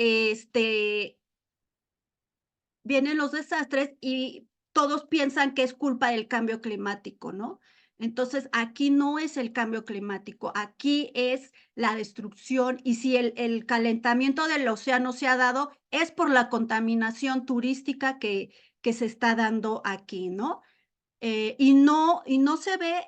vienen los desastres y todos piensan que es culpa del cambio climático, ¿no? Entonces, aquí no es el cambio climático, aquí es la destrucción, y si el calentamiento del océano se ha dado, es por la contaminación turística que se está dando aquí, ¿no? Y no se ve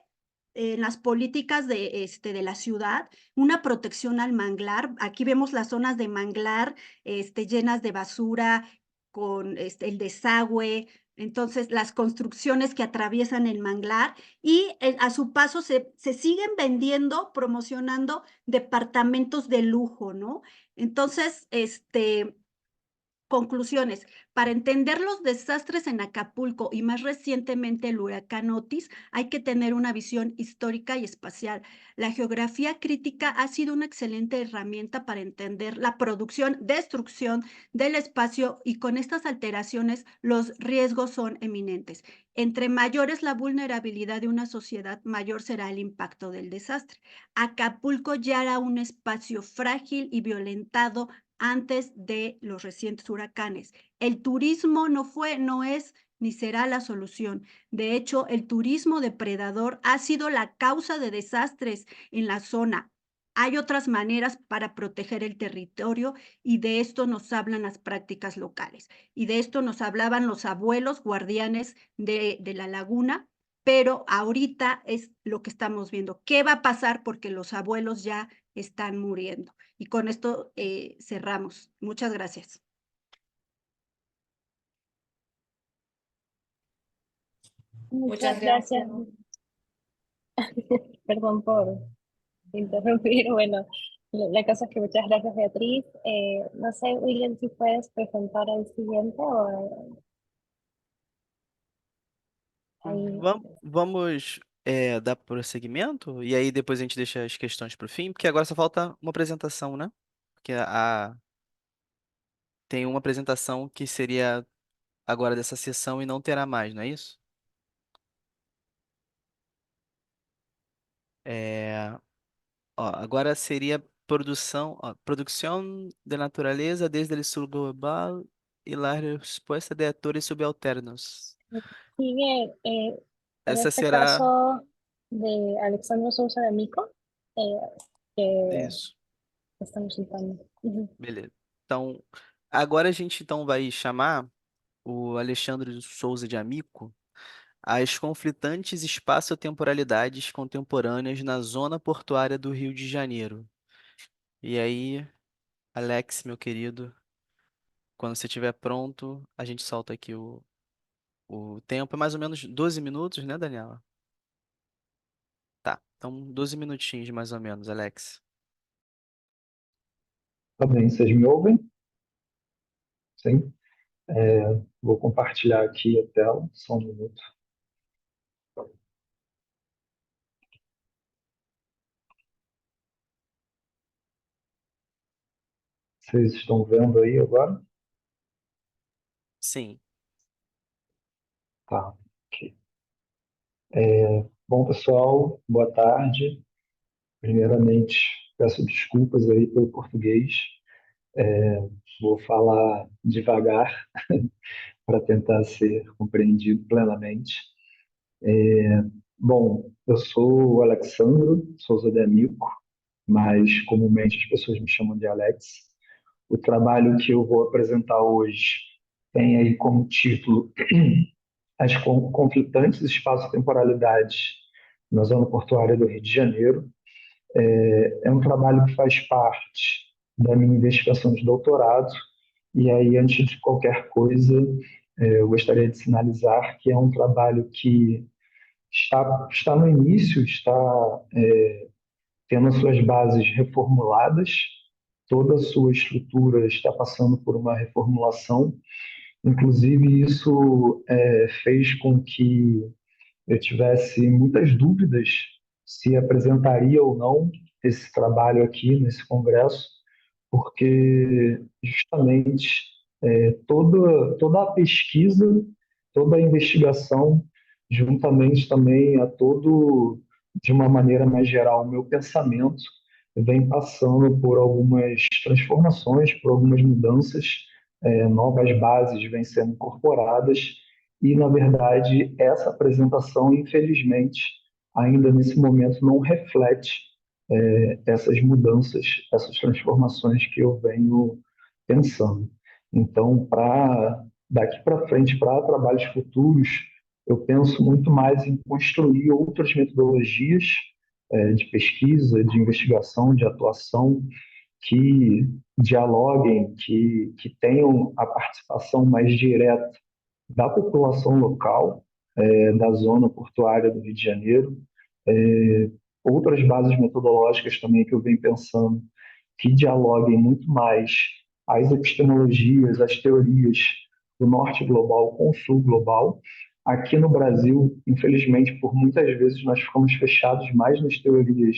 en las políticas de la ciudad una protección al manglar. Aquí vemos las zonas de manglar, llenas de basura, con, el desagüe, entonces las construcciones que atraviesan el manglar y, a su paso se siguen vendiendo, promocionando departamentos de lujo, ¿no? Entonces, conclusiones. Para entender los desastres en Acapulco y más recientemente el huracán Otis, hay que tener una visión histórica y espacial. La geografía crítica ha sido una excelente herramienta para entender la producción, destrucción del espacio, y con estas alteraciones los riesgos son eminentes. Entre mayor es la vulnerabilidad de una sociedad, mayor será el impacto del desastre. Acapulco ya era un espacio frágil y violentado antes de los recientes huracanes. El turismo no fue, no es ni será la solución. De hecho, el turismo depredador ha sido la causa de desastres en la zona. Hay otras maneras para proteger el territorio, y de esto nos hablan las prácticas locales. Y de esto nos hablaban los abuelos guardianes de la laguna, pero ahorita es lo que estamos viendo. ¿Qué va a pasar? Porque los abuelos ya están muriendo. Y con esto cerramos. Muchas gracias. Muchas gracias. gracias. Perdón por interrumpir. Bueno, la cosa es que muchas gracias, Beatriz. No sé, William, si puedes presentar al siguiente o ahí. Vamos dar prosseguimento e aí depois a gente deixa as questões para o fim, porque agora só falta uma apresentação, né? Porque tem uma apresentação que seria agora dessa sessão e não terá mais, não é isso? É, ó, agora seria produção de natureza desde el sur global y la respuesta de actores subalternos. Sigue, en Essa este será caso, de Alexandro Sousa de Amico, eh, que isso. estamos citando. Ujú. Beleza. Então, agora a gente então vai chamar o Alexandre de Souza de Amico as conflitantes espaço-temporalidades contemporâneas na zona portuária do Rio de Janeiro. E aí, Alex, meu querido, quando você estiver pronto, a gente solta aqui o tempo. É mais ou menos 12 minutos, né, Daniela? Tá, então 12 minutinhos mais ou menos, Alex. Tá bem, vocês me ouvem? Sim? Vou compartilhar aqui a tela, só um minuto. Vocês estão vendo aí agora? Sim. Tá, ok. Bom, pessoal, boa tarde. Primeiramente, peço desculpas aí pelo português. Vou falar devagar para tentar ser compreendido plenamente. Bom, eu sou o Alexandro Souza de Amico, mas comumente as pessoas me chamam de Alex. O trabalho que eu vou apresentar hoje tem aí como título As conflitantes espaço-temporalidades na zona portuária do Rio de Janeiro. É um trabalho que faz parte da minha investigação de doutorado, e aí, antes de qualquer coisa, eu gostaria de sinalizar que é um trabalho que está no início, está tendo as suas bases reformuladas, toda a sua estrutura está passando por uma reformulação. Inclusive, isso fez com que eu tivesse muitas dúvidas se apresentaria ou não esse trabalho aqui nesse congresso, porque justamente toda a pesquisa, toda a investigação, juntamente também a todo, de uma maneira mais geral, o meu pensamento vem passando por algumas transformações, por algumas mudanças, novas bases vêm sendo incorporadas, e, na verdade, essa apresentação, infelizmente, ainda nesse momento não reflete essas mudanças, essas transformações que eu venho pensando. Então, para daqui para frente, para trabalhos futuros, eu penso muito mais em construir outras metodologias de pesquisa, de investigação, de atuação, que dialoguem, que tenham a participação mais direta da população local, da zona portuária do Rio de Janeiro. Outras bases metodológicas também que eu venho pensando, que dialoguem muito mais as epistemologias, as teorias do norte global com o sul global. Aqui no Brasil, infelizmente, por muitas vezes nós ficamos fechados mais nas teorias,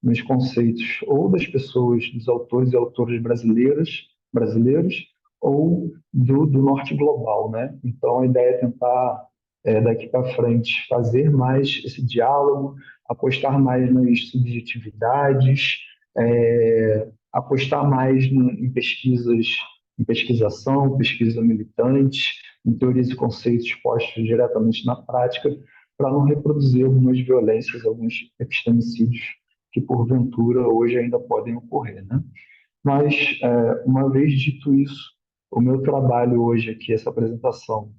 nos conceitos ou das pessoas, dos autores e autoras brasileiros ou do norte global, né? Então a ideia é tentar daqui para frente fazer mais esse diálogo, apostar mais nas subjetividades, apostar mais em pesquisas, em pesquisação, pesquisa militante, em teorias e conceitos postos diretamente na prática, para não reproduzir algumas violências, alguns epistemicídios que, porventura, hoje ainda podem ocorrer, né? Mas, uma vez dito isso, o meu trabalho hoje aqui, essa apresentação,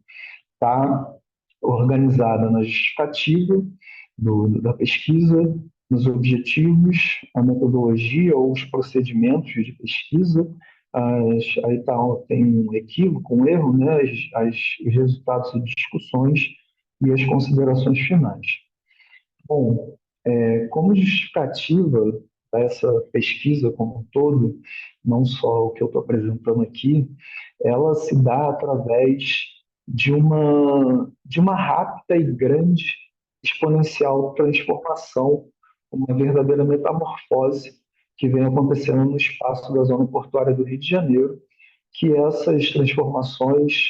está organizada na justificativa da pesquisa, nos objetivos, a metodologia ou os procedimentos de pesquisa. Aí tem um equívoco, um erro, né? Os resultados e discussões e as considerações finais. Bom, como justificativa dessa pesquisa como um todo, não só o que eu estou apresentando aqui, ela se dá através de uma rápida e grande exponencial transformação, uma verdadeira metamorfose que vem acontecendo no espaço da zona portuária do Rio de Janeiro, que essas transformações,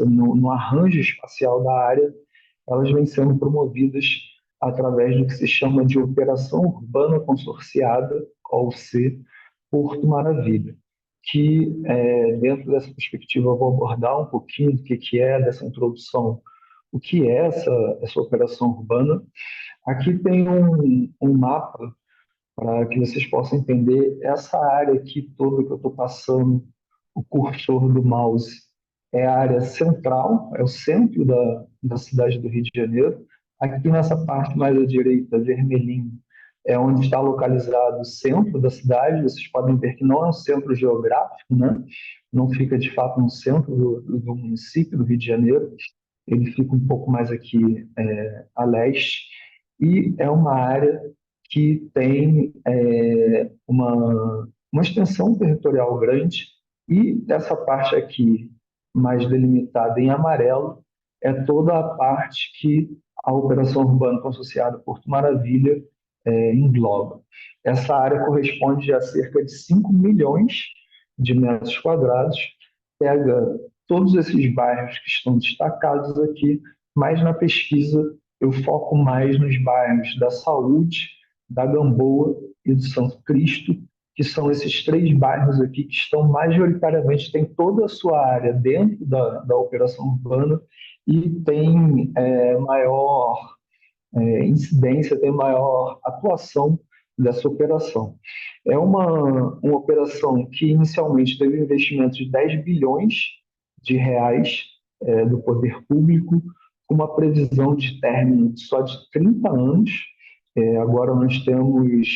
no arranjo espacial da área, elas vêm sendo promovidas através do que se chama de Operação Urbana Consorciada, OUC, Porto Maravilha, que dentro dessa perspectiva eu vou abordar um pouquinho do que é dessa introdução, o que é essa operação urbana. Aqui tem um mapa para que vocês possam entender essa área aqui toda que eu estou passando, o cursor do mouse, é a área central, é o centro da cidade do Rio de Janeiro. Aqui nessa parte mais à direita, vermelhinho, é onde está localizado o centro da cidade. Vocês podem ver que não é um centro geográfico, né? Não fica de fato no centro do município do Rio de Janeiro. Ele fica um pouco mais aqui a leste e é uma área que tem uma extensão territorial grande, e essa parte aqui, mais delimitada em amarelo, é toda a parte que a Operação Urbana Consorciada Porto Maravilha engloba. Essa área corresponde a cerca de 5 milhões de metros quadrados, pega todos esses bairros que estão destacados aqui, mas na pesquisa eu foco mais nos bairros da Saúde, da Gamboa e do Santo Cristo, que são esses 3 bairros aqui que estão majoritariamente, têm toda a sua área dentro da operação urbana e tem maior incidência, tem maior atuação dessa operação. É uma operação que inicialmente teve um investimento de 10 bilhões de reais do poder público, com uma previsão de término só de 30 anos. Agora nós temos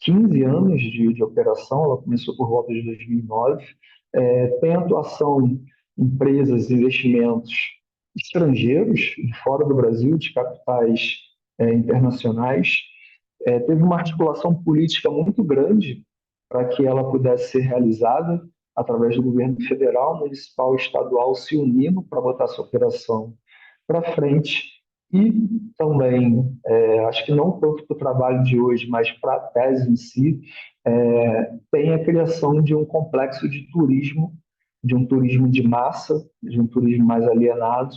15 anos de operação, ela começou por volta de 2009. Tem atuação em empresas, investimentos estrangeiros, de fora do Brasil, de capitais internacionais. Teve uma articulação política muito grande para que ela pudesse ser realizada, através do governo federal, municipal e estadual se unindo para botar essa operação para frente. E também, acho que não tanto para o trabalho de hoje, mas para a tese em si, tem a criação de um complexo de turismo, de um turismo de massa, de um turismo mais alienado,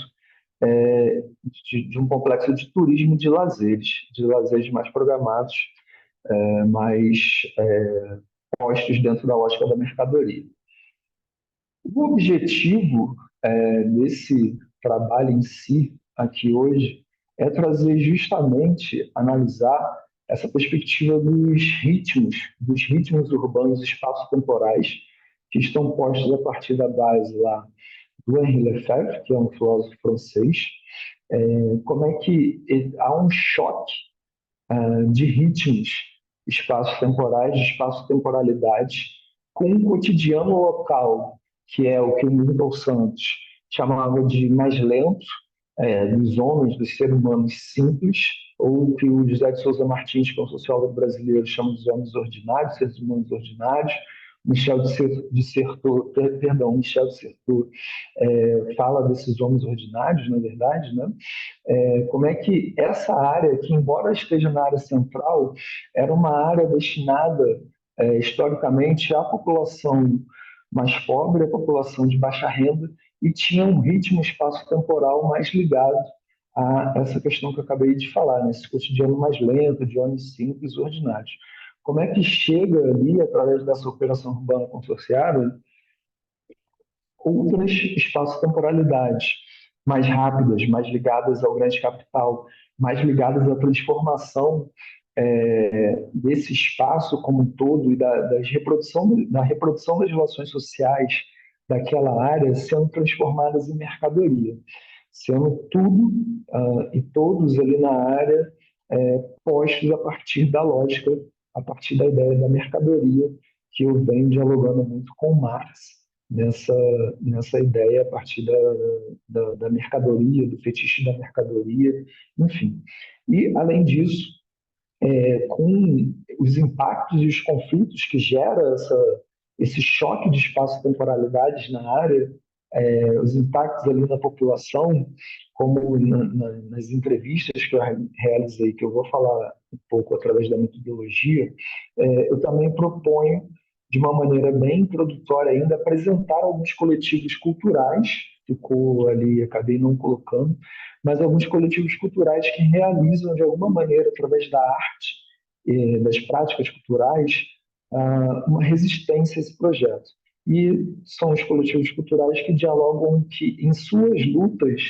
de um complexo de turismo de lazeres mais programados, mais postos dentro da lógica da mercadoria. O objetivo trabalho em si aqui hoje é trazer justamente, analisar essa perspectiva dos ritmos urbanos espaço-temporais que estão postos a partir da base lá do Henri Lefebvre, que é um filósofo francês, como é que há um choque de ritmos espaço-temporais, de espaço-temporalidade, com um cotidiano local, que é o que o Milton Santos chamava de mais lento, dos homens, dos seres humanos simples, ou o que o José de Souza Martins, que é um sociólogo brasileiro, chama de homens ordinários, seres humanos ordinários. Michel de Certeau, Michel de Certeau fala desses homens ordinários, na verdade, né? Como é que essa área, que embora esteja na área central, era uma área destinada, historicamente, à população mais pobre, à população de baixa renda, e tinha um ritmo espaço-temporal mais ligado a essa questão que eu acabei de falar, nesse cotidiano mais lento, de homens simples, ordinários. Como é que chega ali, através dessa operação urbana consorciada, outras espaço-temporalidades mais rápidas, mais ligadas ao grande capital, mais ligadas à transformação desse espaço como um todo e da reprodução das relações sociais daquela área sendo transformadas em mercadoria, sendo tudo e todos ali na área postos a partir da lógica, a partir da ideia da mercadoria, que eu venho dialogando muito com Marx nessa ideia a partir da mercadoria, do fetiche da mercadoria, enfim. E, além disso, com os impactos e os conflitos que gera esse choque de espaço-temporalidades na área, os impactos ali na população, como nas entrevistas que eu realizei, que eu vou falar um pouco através da metodologia, eu também proponho, de uma maneira bem introdutória ainda, apresentar alguns coletivos culturais, ficou ali, acabei não colocando, mas alguns coletivos culturais que realizam, de alguma maneira, através da arte e das práticas culturais, uma resistência a esse projeto. E são os coletivos culturais que dialogam que, em suas lutas,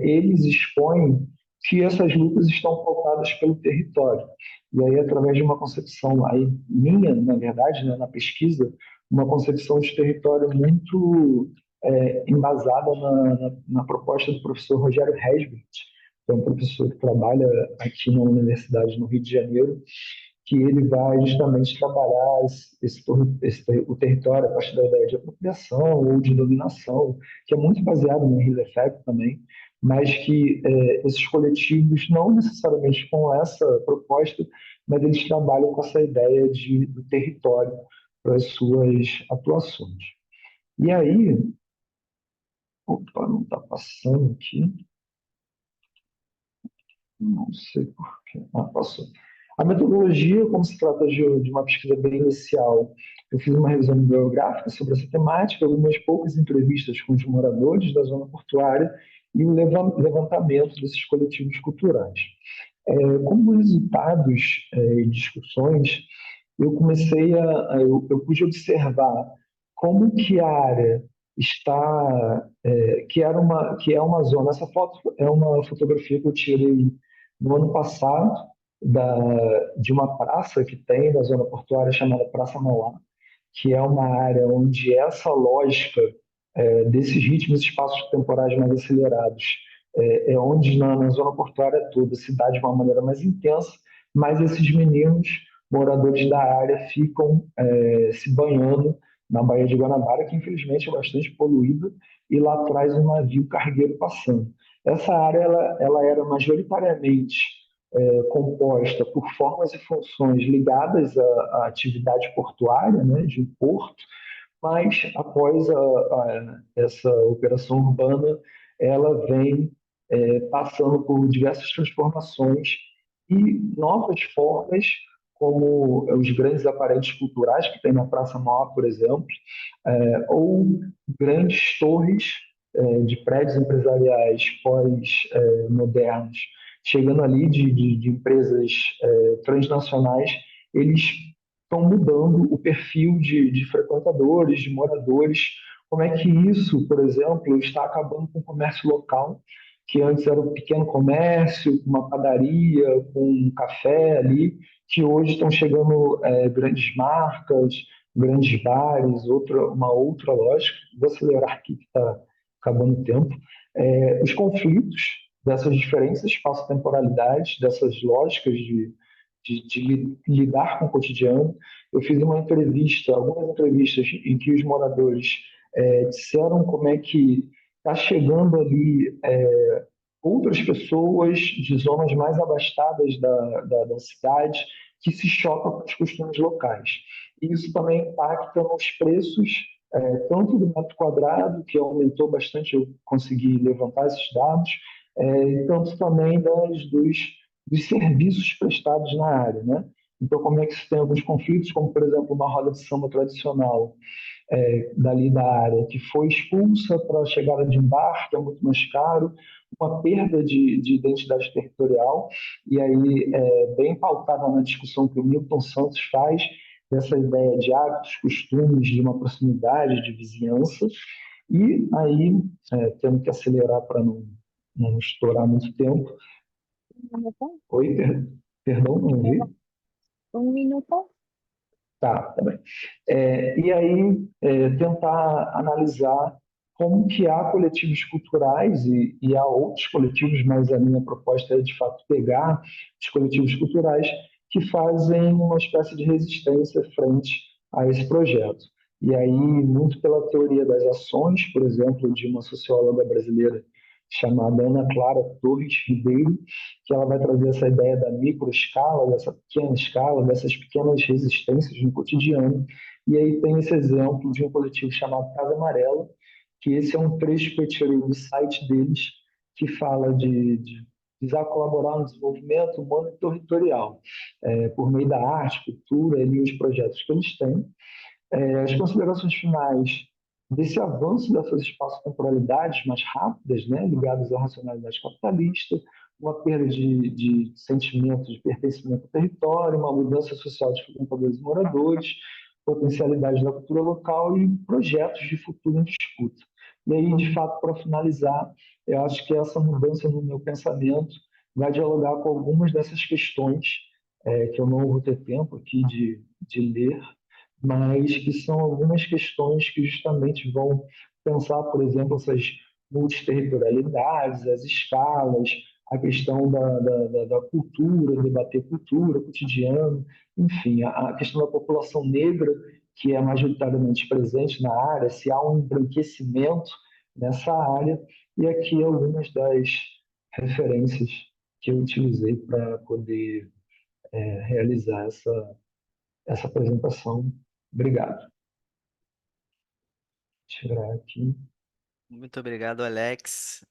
eles expõem que essas lutas estão pautadas pelo território. E aí, através de uma concepção aí minha, na verdade, né, na pesquisa, uma concepção de território muito embasada na proposta do professor Rogério Resbert, que é um professor que trabalha aqui na Universidade no Rio de Janeiro, que ele vai justamente trabalhar o território a partir da ideia de apropriação ou de dominação, que é muito baseado no Henri Lefebvre também, mas que esses coletivos, não necessariamente com essa proposta, mas eles trabalham com essa ideia do território para as suas atuações. E aí, opa, não está passando aqui, não sei porquê, passou. A metodologia, como se trata de uma pesquisa bem inicial, eu fiz uma revisão bibliográfica sobre essa temática, algumas poucas entrevistas com os moradores da zona portuária e o levantamento desses coletivos culturais. Como resultados e discussões, eu comecei eu pude observar como que a área está, que é uma zona. Essa foto é uma fotografia que eu tirei no ano passado, de uma praça que tem na zona portuária chamada Praça Mauá, que é uma área onde essa lógica desses ritmos espaços temporais mais acelerados onde na zona portuária toda se dá de uma maneira mais intensa, mas esses meninos, moradores da área, ficam se banhando na Baía de Guanabara, que infelizmente é bastante poluída, e lá atrás um navio cargueiro passando. Essa área ela era majoritariamente composta por formas e funções ligadas à atividade portuária, né, de um porto, mas após essa operação urbana, ela vem passando por diversas transformações e novas formas, como os grandes aparelhos culturais que tem na Praça Mauá, por exemplo, ou grandes torres de prédios empresariais pós-modernos, chegando ali de empresas transnacionais, eles estão mudando o perfil de frequentadores, de moradores, como é que isso, por exemplo, está acabando com o comércio local, que antes era um pequeno comércio, uma padaria, com um café ali, que hoje estão chegando grandes marcas, grandes bares, uma outra lógica. Vou acelerar aqui que está acabando o tempo. Os conflitos dessas diferentes espaço-temporalidades, dessas lógicas de lidar com o cotidiano. Eu fiz algumas entrevistas em que os moradores disseram como é que está chegando ali outras pessoas de zonas mais abastadas da cidade que se chocam com os costumes locais. E isso também impacta nos preços, tanto do metro quadrado, que aumentou bastante, eu consegui levantar esses dados, e tanto também dos serviços prestados na área, né? Então, como é que se tem alguns conflitos, como, por exemplo, uma roda de samba tradicional dali da área, que foi expulsa para a chegada de um bar, que é muito mais caro, uma perda de identidade territorial, e aí bem pautada na discussão que o Milton Santos faz, dessa ideia de hábitos, costumes, de uma proximidade, de vizinhança, e aí, tendo que acelerar para não estourar muito tempo. Um minuto? Oi, perdão, não vi? Um minuto? Tá bem. E aí, tentar analisar como que há coletivos culturais e há outros coletivos, mas a minha proposta é, de fato, pegar os coletivos culturais que fazem uma espécie de resistência frente a esse projeto. E aí, muito pela teoria das ações, por exemplo, de uma socióloga brasileira chamada Ana Clara Torres Ribeiro, que ela vai trazer essa ideia da microescala, dessa pequena escala, dessas pequenas resistências no cotidiano. E aí tem esse exemplo de um coletivo chamado Casa Amarela, que esse é um trecho que eu tirei do site deles, que fala de precisar colaborar no desenvolvimento humano e territorial, por meio da arte, cultura e os projetos que eles têm. As considerações finais desse avanço dessas espaço-temporalidades mais rápidas, né, ligadas à racionalidade capitalista, uma perda de sentimento de pertencimento ao território, uma mudança social de frequentadores e moradores, potencialidade da cultura local e projetos de futuro em disputa. E aí, de fato, para finalizar, eu acho que essa mudança no meu pensamento vai dialogar com algumas dessas questões, que eu não vou ter tempo aqui de ler, mas que são algumas questões que justamente vão pensar, por exemplo, essas multiterritorialidades, as escalas, a questão da cultura, debater cultura, cotidiano, enfim, a questão da população negra, que é majoritariamente presente na área, se há um embranquecimento nessa área, e aqui algumas das referências que eu utilizei para poder realizar essa apresentação. Obrigado. Tirar aqui. Muito obrigado, Alex.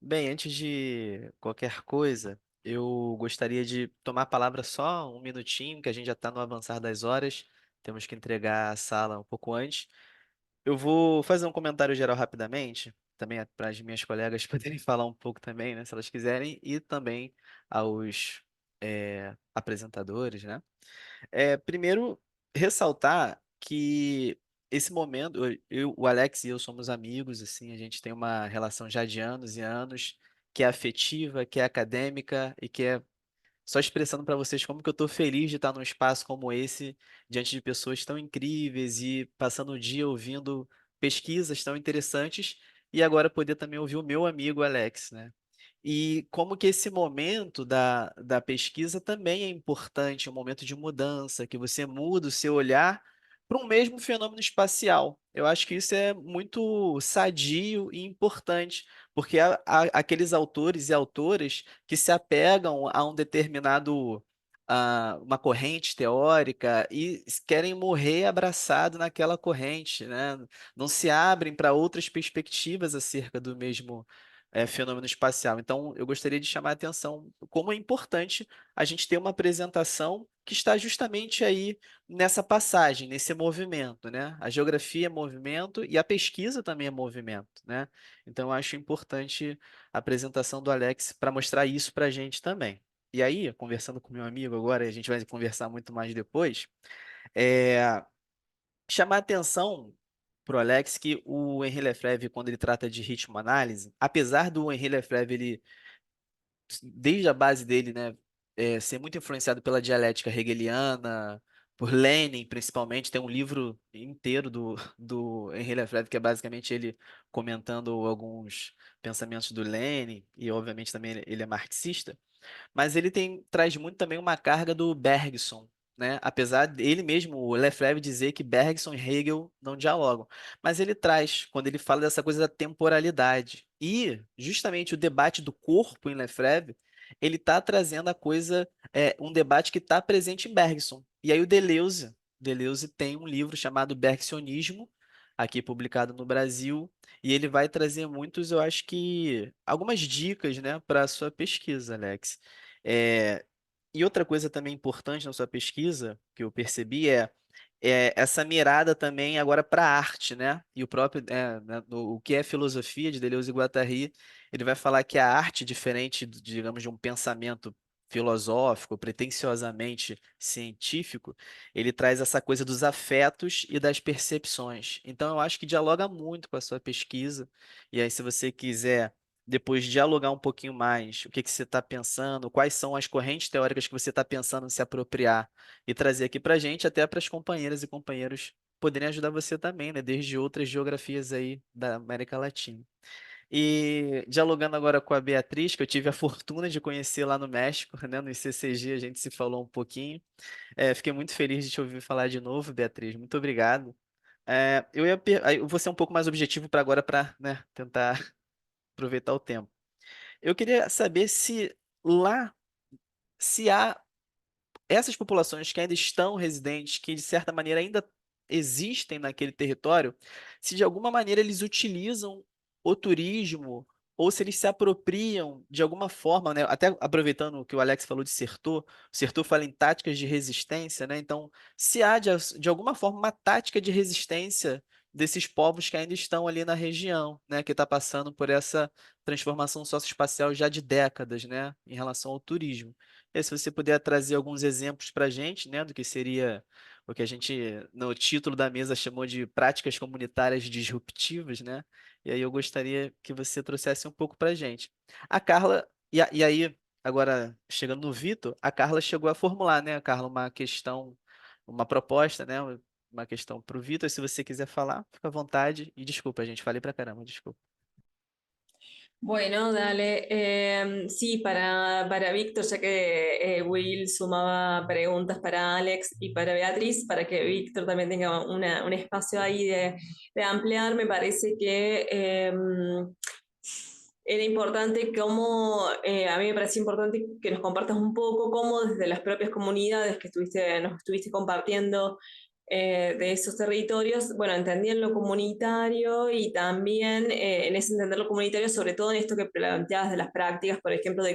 Bem, antes de qualquer coisa, eu gostaria de tomar a palavra só um minutinho, que a gente já está no avançar das horas, temos que entregar a sala um pouco antes. Eu vou fazer um comentário geral rapidamente, também para as minhas colegas poderem falar um pouco também, né, se elas quiserem, e também aos apresentadores, né? Primeiro, ressaltar que esse momento, o Alex e eu somos amigos, assim, a gente tem uma relação já de anos e anos, que é afetiva, que é acadêmica e que é só expressando para vocês como que eu estou feliz de estar num espaço como esse, diante de pessoas tão incríveis e passando o dia ouvindo pesquisas tão interessantes e agora poder também ouvir o meu amigo Alex, né? E como que esse momento da pesquisa também é importante, um momento de mudança, que você muda o seu olhar para um mesmo fenômeno espacial. Eu acho que isso é muito sadio e importante, porque há aqueles autores e autoras que se apegam a um determinado, uma corrente teórica e querem morrer abraçado naquela corrente, né? Não se abrem para outras perspectivas acerca do mesmo fenômeno espacial. Então, eu gostaria de chamar a atenção como é importante a gente ter uma apresentação que está justamente aí nessa passagem, nesse movimento, né? A geografia é movimento e a pesquisa também é movimento, né? Então, eu acho importante a apresentação do Alex para mostrar isso para a gente também. E aí, conversando com meu amigo agora, e a gente vai conversar muito mais depois, é, chamar a atenção pro Alex que o Henri Lefebvre, quando ele trata de ritmo-análise, apesar do Henri Lefebvre, ele, desde a base dele, né, ser muito influenciado pela dialética hegeliana, por Lenin, principalmente, tem um livro inteiro do Henri Lefebvre, que é basicamente ele comentando alguns pensamentos do Lenin, e obviamente também ele é marxista, mas ele traz muito também uma carga do Bergson, né? Apesar dele mesmo, o Lefebvre, dizer que Bergson e Hegel não dialogam. Mas ele traz, quando ele fala dessa coisa da temporalidade. E, justamente, o debate do corpo em Lefebvre, ele está trazendo a coisa, um debate que está presente em Bergson. E aí o Deleuze tem um livro chamado Bergsonismo, aqui publicado no Brasil, e ele vai trazer muitos, eu acho que, algumas dicas, né, para a sua pesquisa, Alex. É, e outra coisa também importante na sua pesquisa, que eu percebi, é essa mirada também agora para a arte, né? E o próprio, né, o que é filosofia de Deleuze e Guattari, ele vai falar que a arte, diferente, digamos, de um pensamento filosófico, pretensiosamente científico, ele traz essa coisa dos afetos e das percepções. Então, eu acho que dialoga muito com a sua pesquisa. E aí, se você quiser depois dialogar um pouquinho mais, o que que você está pensando, quais são as correntes teóricas que você está pensando em se apropriar e trazer aqui para a gente, até para as companheiras e companheiros poderem ajudar você também, né? Desde outras geografias aí da América Latina. E dialogando agora com a Beatriz, que eu tive a fortuna de conhecer lá no México, né? No ICCG a gente se falou um pouquinho. Fiquei muito feliz de te ouvir falar de novo, Beatriz. Muito obrigado. Aí eu vou ser um pouco mais objetivo para agora, para, né, tentar aproveitar o tempo. Eu queria saber se lá, se há essas populações que ainda estão residentes, que de certa maneira ainda existem naquele território, se de alguma maneira eles utilizam o turismo ou se eles se apropriam de alguma forma, né? Até aproveitando o que o Alex falou de Sertor, o Sertor fala em táticas de resistência, né? Então, se há de alguma forma uma tática de resistência desses povos que ainda estão ali na região, né? Que está passando por essa transformação socioespacial já de décadas, né? Em relação ao turismo. E se você puder trazer alguns exemplos para a gente, né, do que seria o que a gente, no título da mesa, chamou de práticas comunitárias disruptivas, né? E aí eu gostaria que você trouxesse um pouco para a gente. A Carla, e aí, agora chegando no Vitor, a Carla chegou a formular, né, Carla, uma questão, uma proposta, né, uma questão para o Vitor. Se você quiser falar, fica à vontade. E desculpa, gente, falei pra caramba, desculpa. Bueno, dale. Sí, para Víctor, ya que Will sumaba preguntas para Alex y para Beatriz, para que Víctor también tenga un espacio ahí de ampliar, me parece que era importante a mí me parece importante que nos compartas un poco cómo desde las propias comunidades que nos estuviste compartiendo de esos territorios, bueno, entendían lo comunitario y también en ese entender lo comunitario, sobre todo en esto que planteabas de las prácticas, por ejemplo, de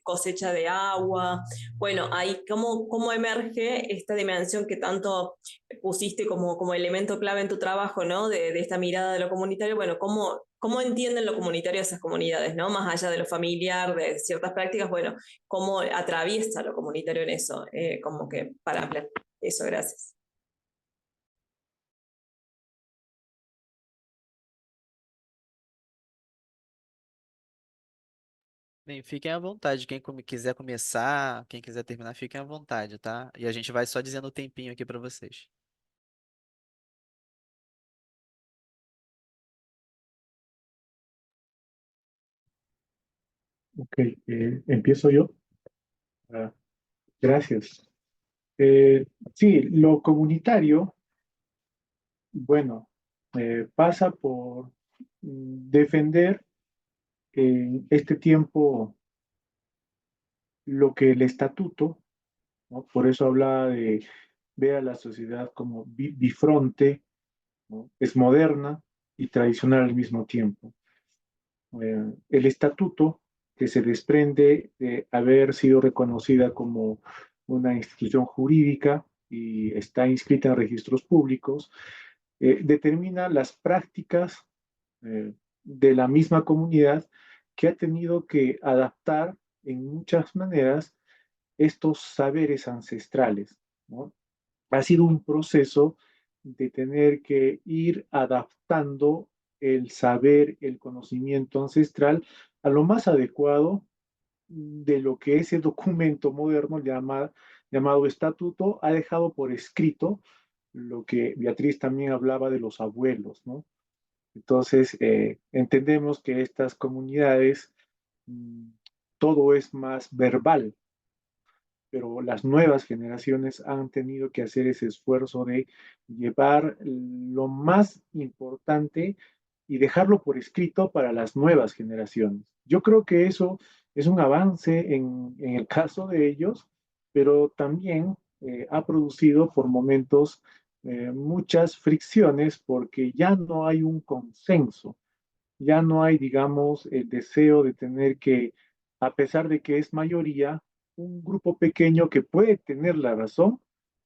cosecha de agua. Bueno, ahí cómo emerge esta dimensión que tanto pusiste como elemento clave en tu trabajo, ¿no? De esta mirada de lo comunitario, bueno, cómo entienden lo comunitario esas comunidades, ¿no? Más allá de lo familiar, de ciertas prácticas, bueno, cómo atraviesa lo comunitario en eso, como que para ampliar eso, gracias. Bem, fiquem à vontade. Quem quiser começar, quem quiser terminar, fiquem à vontade, tá? E a gente vai só dizendo o tempinho aqui para vocês. Ok, empiezo yo. Ah, gracias. Sí, lo comunitario, bueno, pasa por defender en este tiempo lo que el estatuto, ¿no? Por eso hablaba de ver a la sociedad como bifronte, ¿no? Es moderna y tradicional al mismo tiempo. El estatuto, que se desprende de haber sido reconocida como una institución jurídica y está inscrita en registros públicos, determina las prácticas de la misma comunidad que ha tenido que adaptar en muchas maneras estos saberes ancestrales, ¿no? Ha sido un proceso de tener que ir adaptando el saber, el conocimiento ancestral a lo más adecuado de lo que ese documento moderno llamado estatuto ha dejado por escrito, lo que Beatriz también hablaba de los abuelos, ¿no? Entonces, entendemos que estas comunidades, mm, todo es más verbal, pero las nuevas generaciones han tenido que hacer ese esfuerzo de llevar lo más importante y dejarlo por escrito para las nuevas generaciones. Yo creo que eso es un avance en el caso de ellos, pero también ha producido por momentos muchas fricciones porque ya no hay un consenso, ya no hay, digamos, el deseo de tener que, a pesar de que es mayoría, un grupo pequeño que puede tener la razón,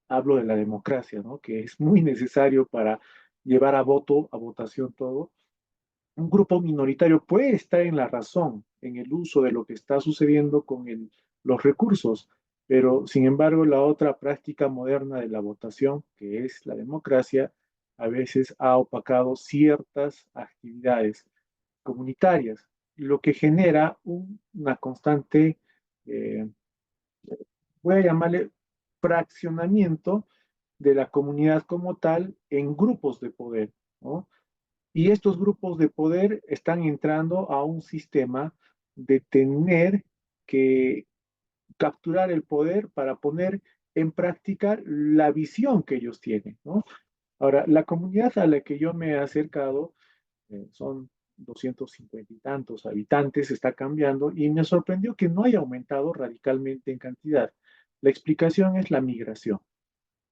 hablo de la democracia, ¿no? Que es muy necesario para llevar a voto, a votación todo. Un grupo minoritario puede estar en la razón en el uso de lo que está sucediendo con los recursos, pero sin embargo la otra práctica moderna de la votación, que es la democracia, a veces ha opacado ciertas actividades comunitarias, lo que genera una constante, eh, voy a llamarle fraccionamiento de la comunidad como tal en grupos de poder, ¿no? Y estos grupos de poder están entrando a un sistema de tener que capturar el poder para poner en práctica la visión que ellos tienen, ¿no? Ahora, la comunidad a la que yo me he acercado son 250 y tantos habitantes, está cambiando y me sorprendió que no haya aumentado radicalmente en cantidad. La explicación es la migración,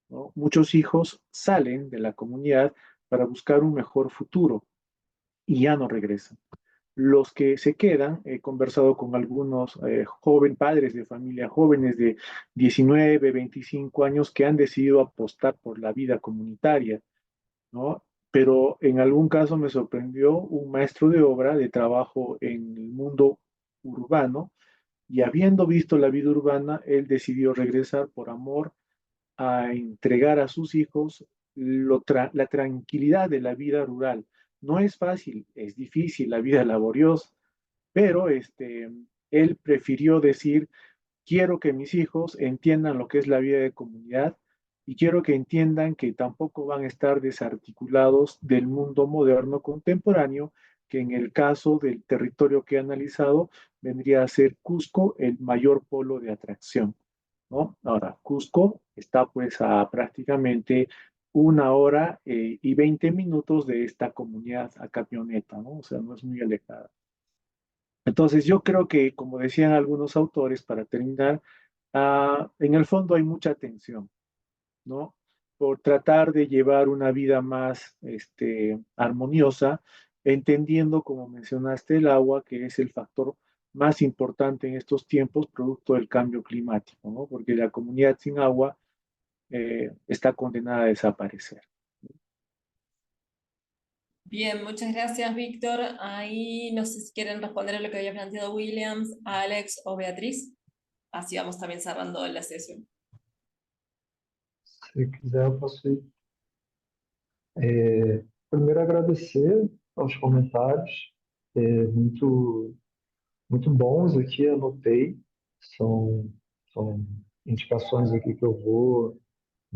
¿no? Muchos hijos salen de la comunidad para buscar un mejor futuro y ya no regresan. Los que se quedan, he conversado con algunos padres de familia jóvenes de 19, 25 años que han decidido apostar por la vida comunitaria, ¿no? Pero en algún caso me sorprendió un maestro de obra de trabajo en el mundo urbano y habiendo visto la vida urbana, él decidió regresar por amor a entregar a sus hijos la tranquilidad de la vida rural. No es fácil, es difícil, la vida laboriosa, pero él prefirió decir, quiero que mis hijos entiendan lo que es la vida de comunidad y quiero que entiendan que tampoco van a estar desarticulados del mundo moderno contemporáneo, que en el caso del territorio que he analizado vendría a ser Cusco el mayor polo de atracción, ¿no? Ahora, Cusco está pues a prácticamente 1 hora y 20 minutos de esta comunidad a camioneta, ¿no? O sea, no es muy alejada. Entonces, yo creo que, como decían algunos autores, para terminar, en el fondo hay mucha tensión, ¿no? Por tratar de llevar una vida más armoniosa, entendiendo, como mencionaste, el agua, que es el factor más importante en estos tiempos, producto del cambio climático, ¿no? Porque la comunidad sin agua está condenada a desaparecer. Bien, muchas gracias, Víctor. Ahí no sé si quieren responder a lo que había planteado Williams, Alex o Beatriz. Así vamos también cerrando la sesión. Se quiser, eu posso ir. Primeiro, agradecer aos comentários, muito, muito bons aqui, anotei. São, são indicações aqui que eu vou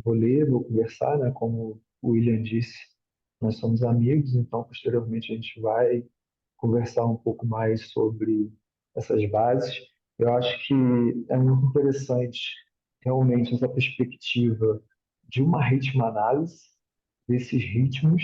ler, vou conversar, né? Como o William disse, nós somos amigos, então posteriormente a gente vai conversar um pouco mais sobre essas bases. Eu acho que é muito interessante realmente essa perspectiva de uma ritmo-análise desses ritmos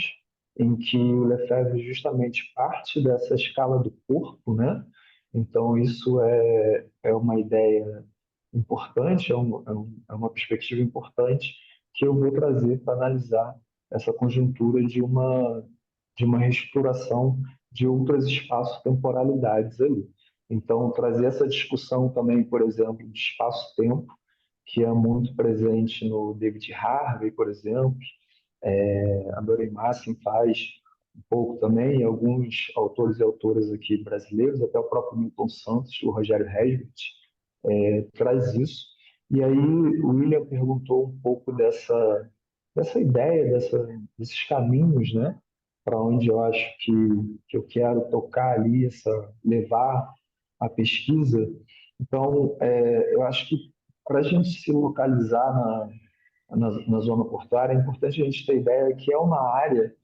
em que o Lefebvre justamente parte dessa escala do corpo, né? Então isso é uma ideia importante, é uma perspectiva importante que eu vou trazer para analisar essa conjuntura de uma reestruturação de outras espaço-temporalidades ali. Então, trazer essa discussão também, por exemplo, de espaço-tempo, que é muito presente no David Harvey, por exemplo, a Doreen Massing faz um pouco também, e alguns autores e autoras aqui brasileiros, até o próprio Milton Santos, o Rogério Resbert, traz isso. E aí o William perguntou um pouco dessa ideia, desses caminhos, né? Para onde eu acho que eu quero tocar ali, levar a pesquisa. Então, eu acho que para a gente se localizar na zona portuária, é importante a gente ter ideia que é uma área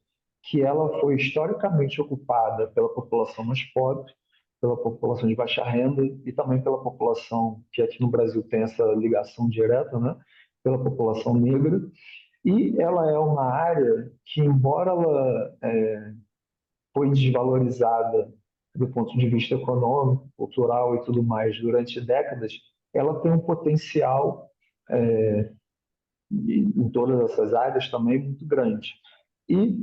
que ela foi historicamente ocupada pela população mais pobre, pela população de baixa renda e também pela população que aqui no Brasil tem essa ligação direta, né? Pela população negra. E ela é uma área que, embora ela foi desvalorizada do ponto de vista econômico, cultural e tudo mais durante décadas, ela tem um potencial em todas essas áreas também muito grande. E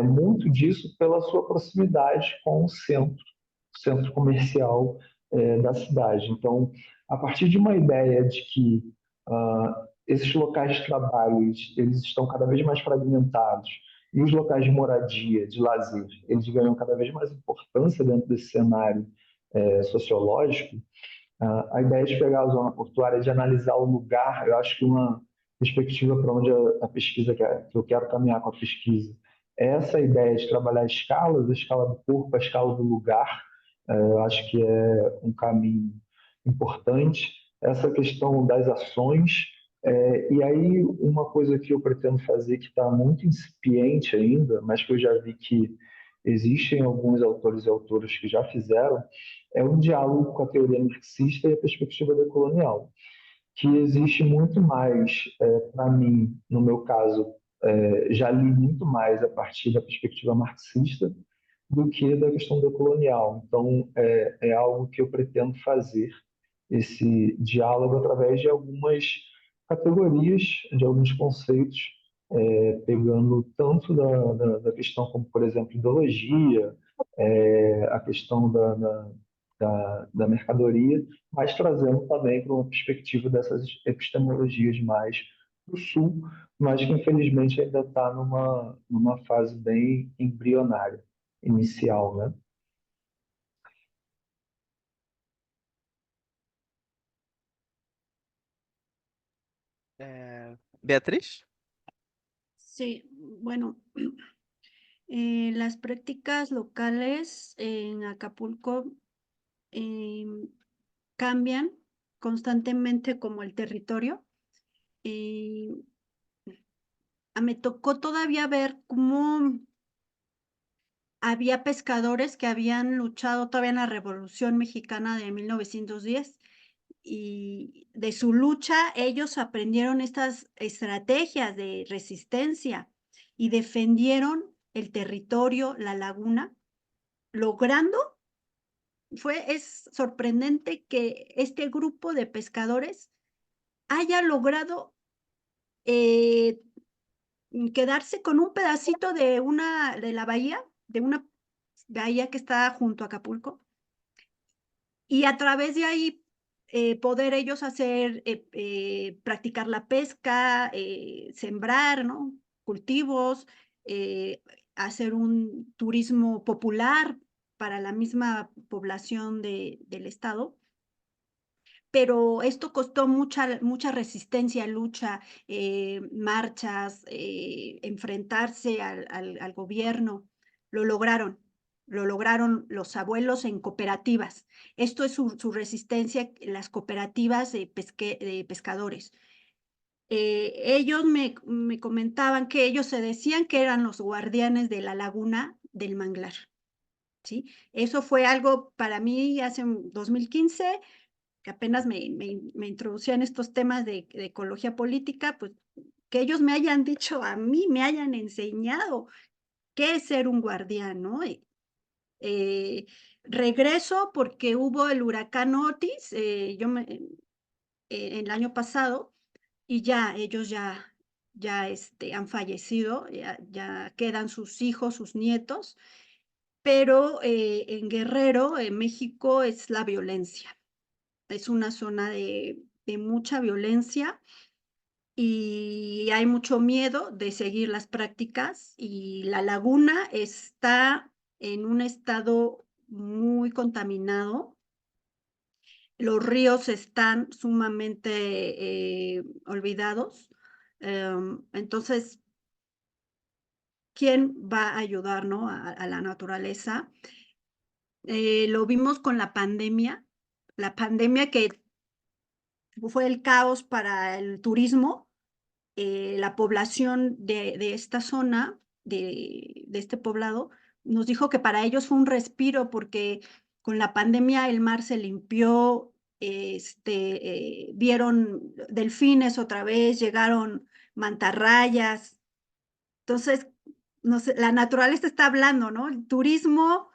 muito disso pela sua proximidade com o centro comercial da cidade. Então, a partir de uma ideia de que esses locais de trabalho eles estão cada vez mais fragmentados e os locais de moradia, de lazer, eles ganham cada vez mais importância dentro desse cenário sociológico, a ideia de pegar a zona portuária, de analisar o lugar, eu acho que uma perspectiva para onde a pesquisa que eu quero caminhar com a pesquisa é essa ideia de trabalhar escalas, a escala do corpo, a escala do lugar. Eu acho que é um caminho importante. Essa questão das ações. E aí, uma coisa que eu pretendo fazer que está muito incipiente ainda, mas que eu já vi que existem alguns autores e autoras que já fizeram, é um diálogo com a teoria marxista e a perspectiva decolonial, que existe muito mais, para mim, no meu caso, já li muito mais a partir da perspectiva marxista do que da questão decolonial. Então, é algo que eu pretendo fazer, esse diálogo através de algumas categorias, de alguns conceitos, pegando tanto da questão como, por exemplo, ideologia, a questão da mercadoria, mas trazendo também para uma perspectiva dessas epistemologias mais do Sul, mas que infelizmente ainda está numa fase bem embrionária, inicial, né? Beatriz? Sí, bueno, las prácticas locales en Acapulco cambian constantemente como el territorio. Me tocó todavía ver cómo había pescadores que habían luchado todavía en la Revolución Mexicana de 1910 y de su lucha ellos aprendieron estas estrategias de resistencia y defendieron el territorio, la laguna, logrando, es sorprendente que este grupo de pescadores haya logrado eh, quedarse con un pedacito de la bahía, de una bahía que está junto a Acapulco, y a través de ahí poder ellos hacer, practicar la pesca, sembrar, ¿no? Cultivos, hacer un turismo popular para la misma población del estado. Pero esto costó mucha resistencia, lucha, marchas, enfrentarse al gobierno. Lo lograron los abuelos en cooperativas. Esto es su resistencia, las cooperativas de pescadores. Ellos me comentaban que ellos se decían que eran los guardianes de la laguna del manglar, ¿sí? Eso fue algo para mí hace 2015, que apenas me introducía en estos temas de ecología política, pues que ellos me hayan dicho a mí, me hayan enseñado qué es ser un guardián, ¿no? Regreso porque hubo el huracán Otis, el año pasado, y ellos han fallecido, ya quedan sus hijos, sus nietos, pero en Guerrero, en México, es la violencia. Es una zona de mucha violencia y hay mucho miedo de seguir las prácticas y la laguna está en un estado muy contaminado. Los ríos están sumamente olvidados. Entonces, quién va a ayudar, ¿no? A la naturaleza. Lo vimos con la pandemia que fue el caos para el turismo. La población de esta zona, de este poblado, nos dijo que para ellos fue un respiro porque con la pandemia el mar se limpió, vieron delfines otra vez, llegaron mantarrayas. Entonces, no sé, la naturaleza está hablando, ¿no? El turismo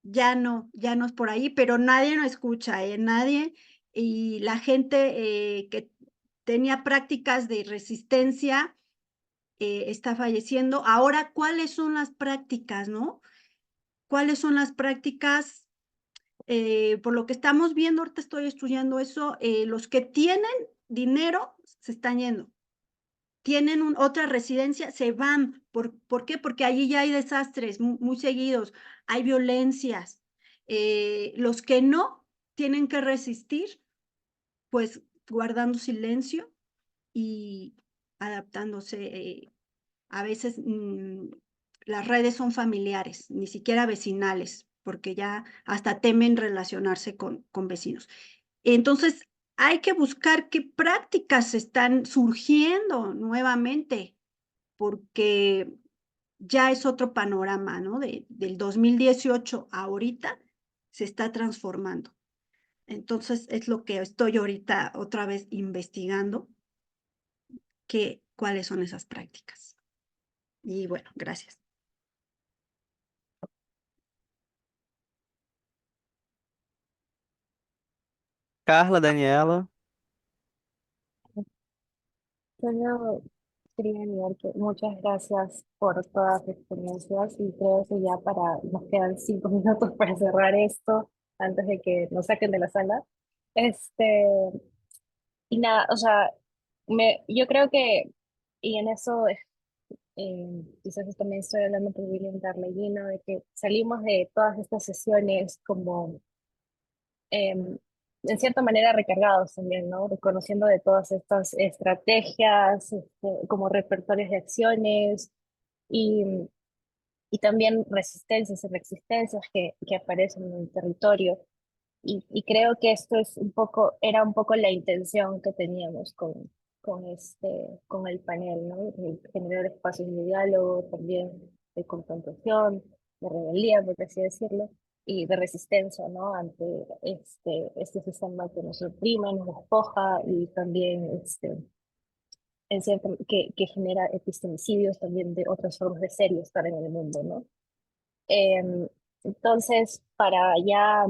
ya no es por ahí, pero nadie nos escucha, nadie, y la gente que tenía prácticas de resistencia está falleciendo. Ahora, ¿cuáles son las prácticas, no? ¿Cuáles son las prácticas? Por lo que estamos viendo, ahorita estoy estudiando eso, los que tienen dinero se están yendo. Tienen otra residencia, se van. ¿Por qué? Porque allí ya hay desastres muy seguidos, hay violencias. Los que no tienen que resistir, pues guardando silencio y adaptándose. A veces las redes son familiares, ni siquiera vecinales, porque ya hasta temen relacionarse con vecinos. Entonces, hay que buscar qué prácticas están surgiendo nuevamente, porque ya es otro panorama, ¿no? Del 2018 a ahorita se está transformando. Entonces, es lo que estoy ahorita otra vez investigando, cuáles son esas prácticas. Y bueno, gracias. Carla, Daniela. Bueno, quería añadir que muchas gracias por todas las experiencias y creo que ya nos quedan 5 minutos para cerrar esto antes de que nos saquen de la sala. Este, y nada, o sea, yo creo que, y en eso quizás también estoy hablando por William Darleguino, de que salimos de todas estas sesiones como en cierta manera recargados también, ¿no? Reconociendo de todas estas estrategias, como repertorios de acciones y, y también resistencias y resistencias que aparecen en el territorio. Y creo que esto era un poco la intención que teníamos con el panel, ¿no? El generar espacios de diálogo, también de confrontación, de rebeldía, por así decirlo, y de resistencia, ¿no? Ante este sistema que nos oprime, nos despoja y también que genera epistemicidios también de otras formas de ser y estar en el mundo, ¿no? Entonces, para ya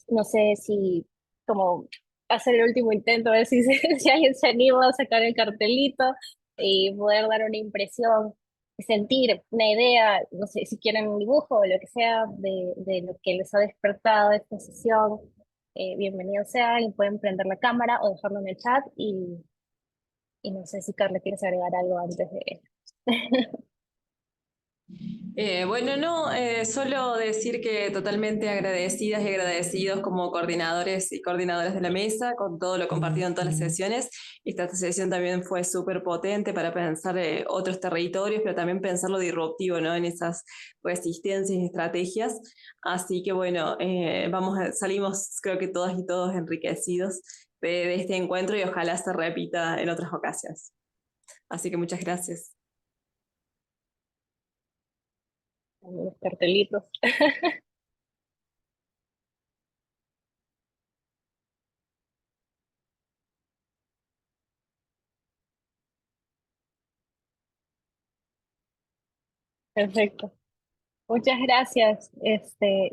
no sé si como hacer el último intento, a ver si, si alguien se anima a sacar el cartelito y poder dar una impresión, sentir una idea, no sé si quieren un dibujo o lo que sea de lo que les ha despertado esta sesión. Bienvenidos sean y pueden prender la cámara o dejarlo en el chat y no sé si Carla quieres agregar algo antes de... Bueno, no, solo decir que totalmente agradecidas y agradecidos como coordinadores y coordinadoras de la mesa con todo lo compartido en todas las sesiones. Esta sesión también fue súper potente para pensar otros territorios, pero también pensar lo disruptivo, ¿no? En esas resistencias y estrategias. Así que bueno, salimos creo que todas y todos enriquecidos de este encuentro y ojalá se repita en otras ocasiones. Así que muchas gracias. Los cartelitos. Perfecto. Muchas gracias.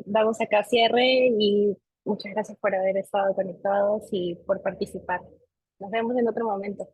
Damos acá cierre y muchas gracias por haber estado conectados y por participar. Nos vemos en otro momento.